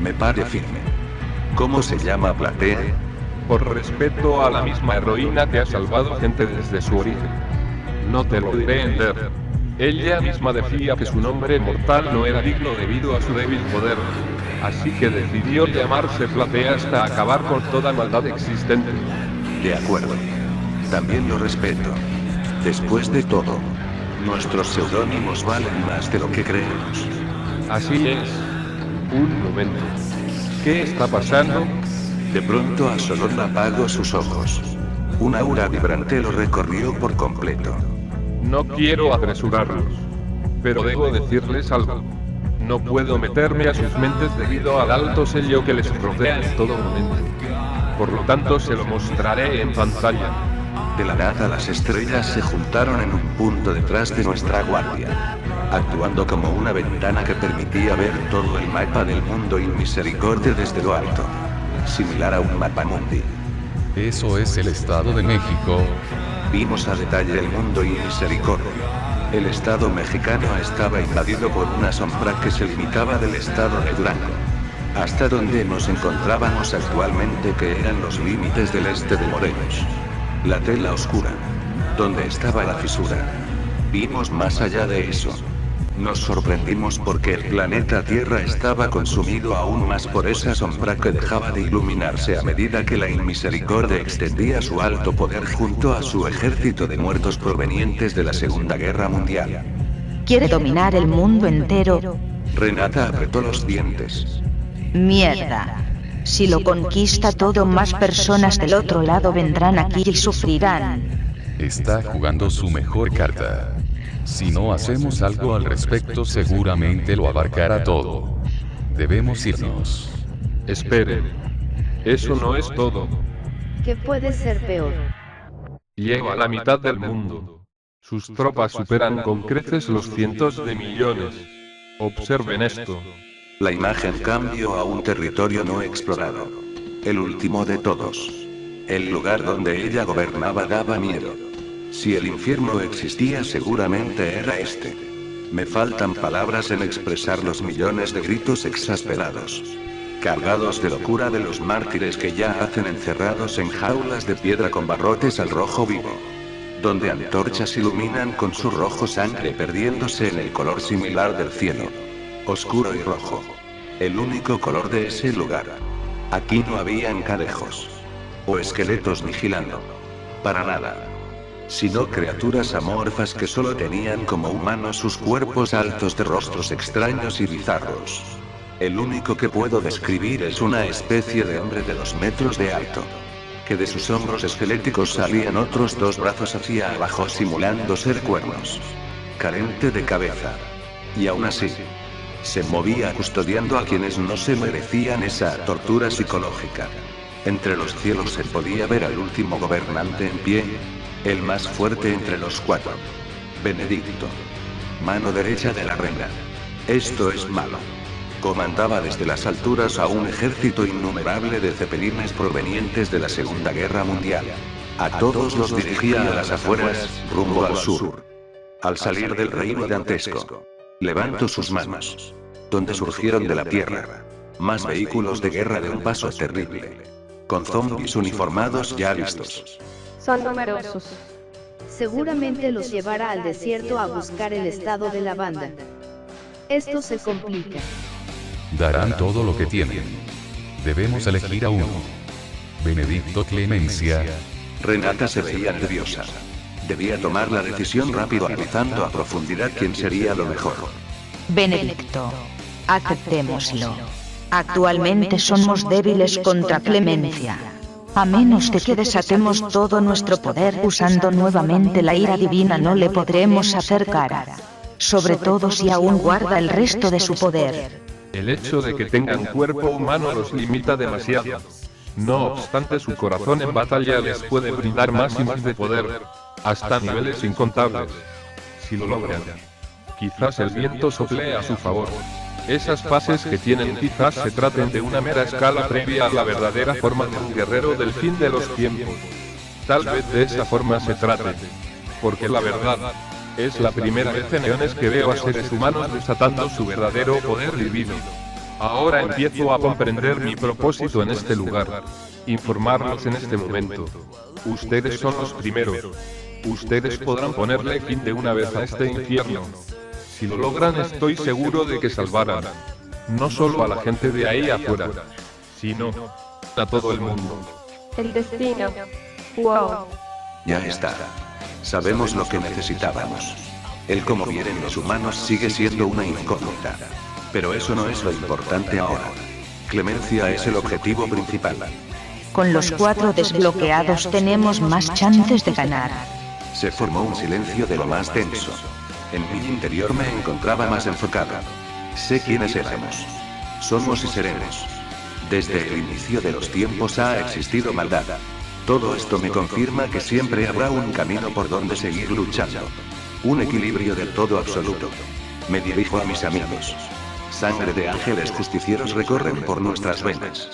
Me paré firme. ¿Cómo se llama Platea? Por respeto a la misma heroína que ha salvado gente desde su origen. No te lo diré entender. Ella misma decía que su nombre mortal no era digno debido a su débil poder. Así que decidió llamarse Platea hasta acabar con toda maldad existente. De acuerdo. También lo respeto. Después de todo, nuestros seudónimos valen más de lo que creemos. Así es. Un momento. ¿Qué está pasando? De pronto Axolotl apagó sus ojos. Un aura vibrante lo recorrió por completo. No quiero apresurarlos. Pero debo decirles algo. No puedo meterme a sus mentes debido al alto sello que les rodea en todo momento. Por lo tanto se lo mostraré en pantalla. De la nada las estrellas se juntaron en un punto detrás de nuestra guardia, actuando como una ventana que permitía ver todo el mapa del mundo Inmisericordia desde lo alto, similar a un mapa mundi. Eso es el Estado de México. Vimos a detalle el mundo Inmisericordia. El estado mexicano estaba invadido por una sombra que se limitaba del estado de Durango, hasta donde nos encontrábamos actualmente, que eran los límites del este de Morelos. La tela oscura, donde estaba la fisura. Vimos más allá de eso. Nos sorprendimos porque el planeta Tierra estaba consumido aún más por esa sombra que dejaba de iluminarse a medida que la Inmisericordia extendía su alto poder junto a su ejército de muertos provenientes de la Segunda Guerra Mundial. ¿Quiere dominar el mundo entero? Renata apretó los dientes. Mierda. Si lo conquista todo, más personas del otro lado vendrán aquí y sufrirán. Está jugando su mejor carta. Si no hacemos algo al respecto, seguramente lo abarcará todo. Debemos irnos. Esperen. Eso no es todo. ¿Qué puede ser peor? Lleva a la mitad del mundo. Sus tropas superan con creces los cientos de millones. Observen esto. La imagen cambió a un territorio no explorado. El último de todos. El lugar donde ella gobernaba daba miedo. Si el infierno existía, seguramente era este. Me faltan palabras en expresar los millones de gritos exasperados, cargados de locura de los mártires que yacen encerrados en jaulas de piedra con barrotes al rojo vivo, donde antorchas iluminan con su rojo sangre perdiéndose en el color similar del cielo, oscuro y rojo, el único color de ese lugar. Aquí no había encarejos o esqueletos vigilando, para nada, sino criaturas amorfas que solo tenían como humanos sus cuerpos altos de rostros extraños y bizarros. El único que puedo describir es una especie de hombre de 2 metros de alto, que de sus hombros esqueléticos salían otros 2 brazos hacia abajo simulando ser cuernos, carente de cabeza. Y aún así, se movía custodiando a quienes no se merecían esa tortura psicológica. Entre los cielos se podía ver al último gobernante en pie, el más fuerte entre los 4. Benedicto. Mano derecha de la reina. Esto es malo. Comandaba desde las alturas a un ejército innumerable de cepelines provenientes de la Segunda Guerra Mundial. A todos los dirigía a las afueras, rumbo al sur. Al salir del reino dantesco, levantó sus manos, donde surgieron de la tierra más vehículos de guerra de un paso terrible, con zombies uniformados ya listos. Son numerosos. Seguramente los llevará al desierto a buscar el estado de la banda. Esto se complica. Darán todo lo que tienen. Debemos elegir a uno. Benedicto Clemencia. Renata se veía nerviosa. Debía tomar la decisión rápido, analizando a profundidad quién sería lo mejor. Benedicto, aceptémoslo. Actualmente somos débiles contra Clemencia. A menos de que desatemos todo nuestro poder usando nuevamente la ira divina, no le podremos hacer cara. Sobre todo si aún guarda el resto de su poder. El hecho de que tenga un cuerpo humano los limita demasiado. No obstante, su corazón en batalla les puede brindar más y más de poder, hasta niveles incontables. Si lo logran, quizás el viento sople a su favor. Esas fases que tienen quizás se traten de una mera escala previa a la verdadera forma de un guerrero del fin de los tiempos. Tal vez de esa forma se trate. Porque la verdad, es la primera vez en eones que veo a seres humanos desatando su verdadero poder divino. Ahora empiezo a comprender mi propósito en este lugar. Informarlos en este momento. Ustedes son los primeros. Ustedes podrán ponerle fin de una vez a este infierno. Si lo logran, estoy seguro de que salvarán. No solo a la gente de ahí afuera, sino a todo el mundo. El destino. Wow. Ya está. Sabemos lo que necesitábamos. El cómo vienen los humanos sigue siendo una incógnita. Pero eso no es lo importante ahora. Clemencia es el objetivo principal. Con los 4 desbloqueados tenemos más chances de ganar. Se formó un silencio de lo más tenso. En mi interior me encontraba más enfocado. Sé quiénes éramos. Somos y seremos. Desde el inicio de los tiempos ha existido maldad. Todo esto me confirma que siempre habrá un camino por donde seguir luchando. Un equilibrio del todo absoluto. Me dirijo a mis amigos. Sangre de ángeles justicieros recorren por nuestras venas.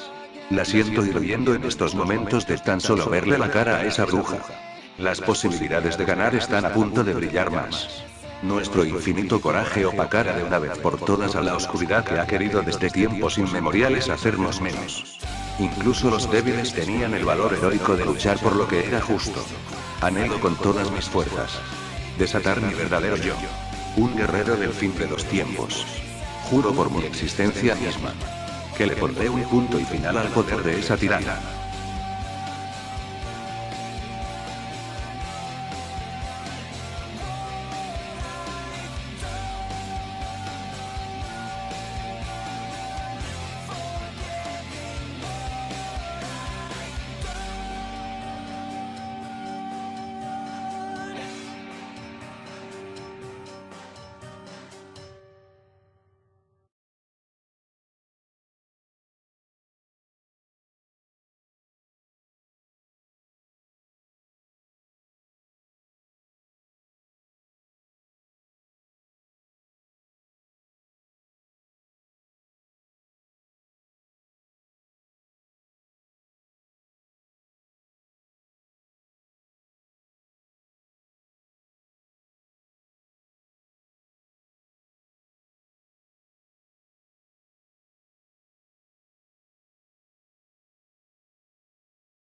La siento hirviendo en estos momentos de tan solo verle la cara a esa bruja. Las posibilidades de ganar están a punto de brillar más. Nuestro infinito coraje opacará de una vez por todas a la oscuridad que ha querido desde tiempos inmemoriales hacernos menos. Incluso los débiles tenían el valor heroico de luchar por lo que era justo. Anhelo con todas mis fuerzas desatar mi verdadero yo. Un guerrero del fin de los tiempos. Juro por mi existencia misma que le pondré un punto y final al poder de esa tirana.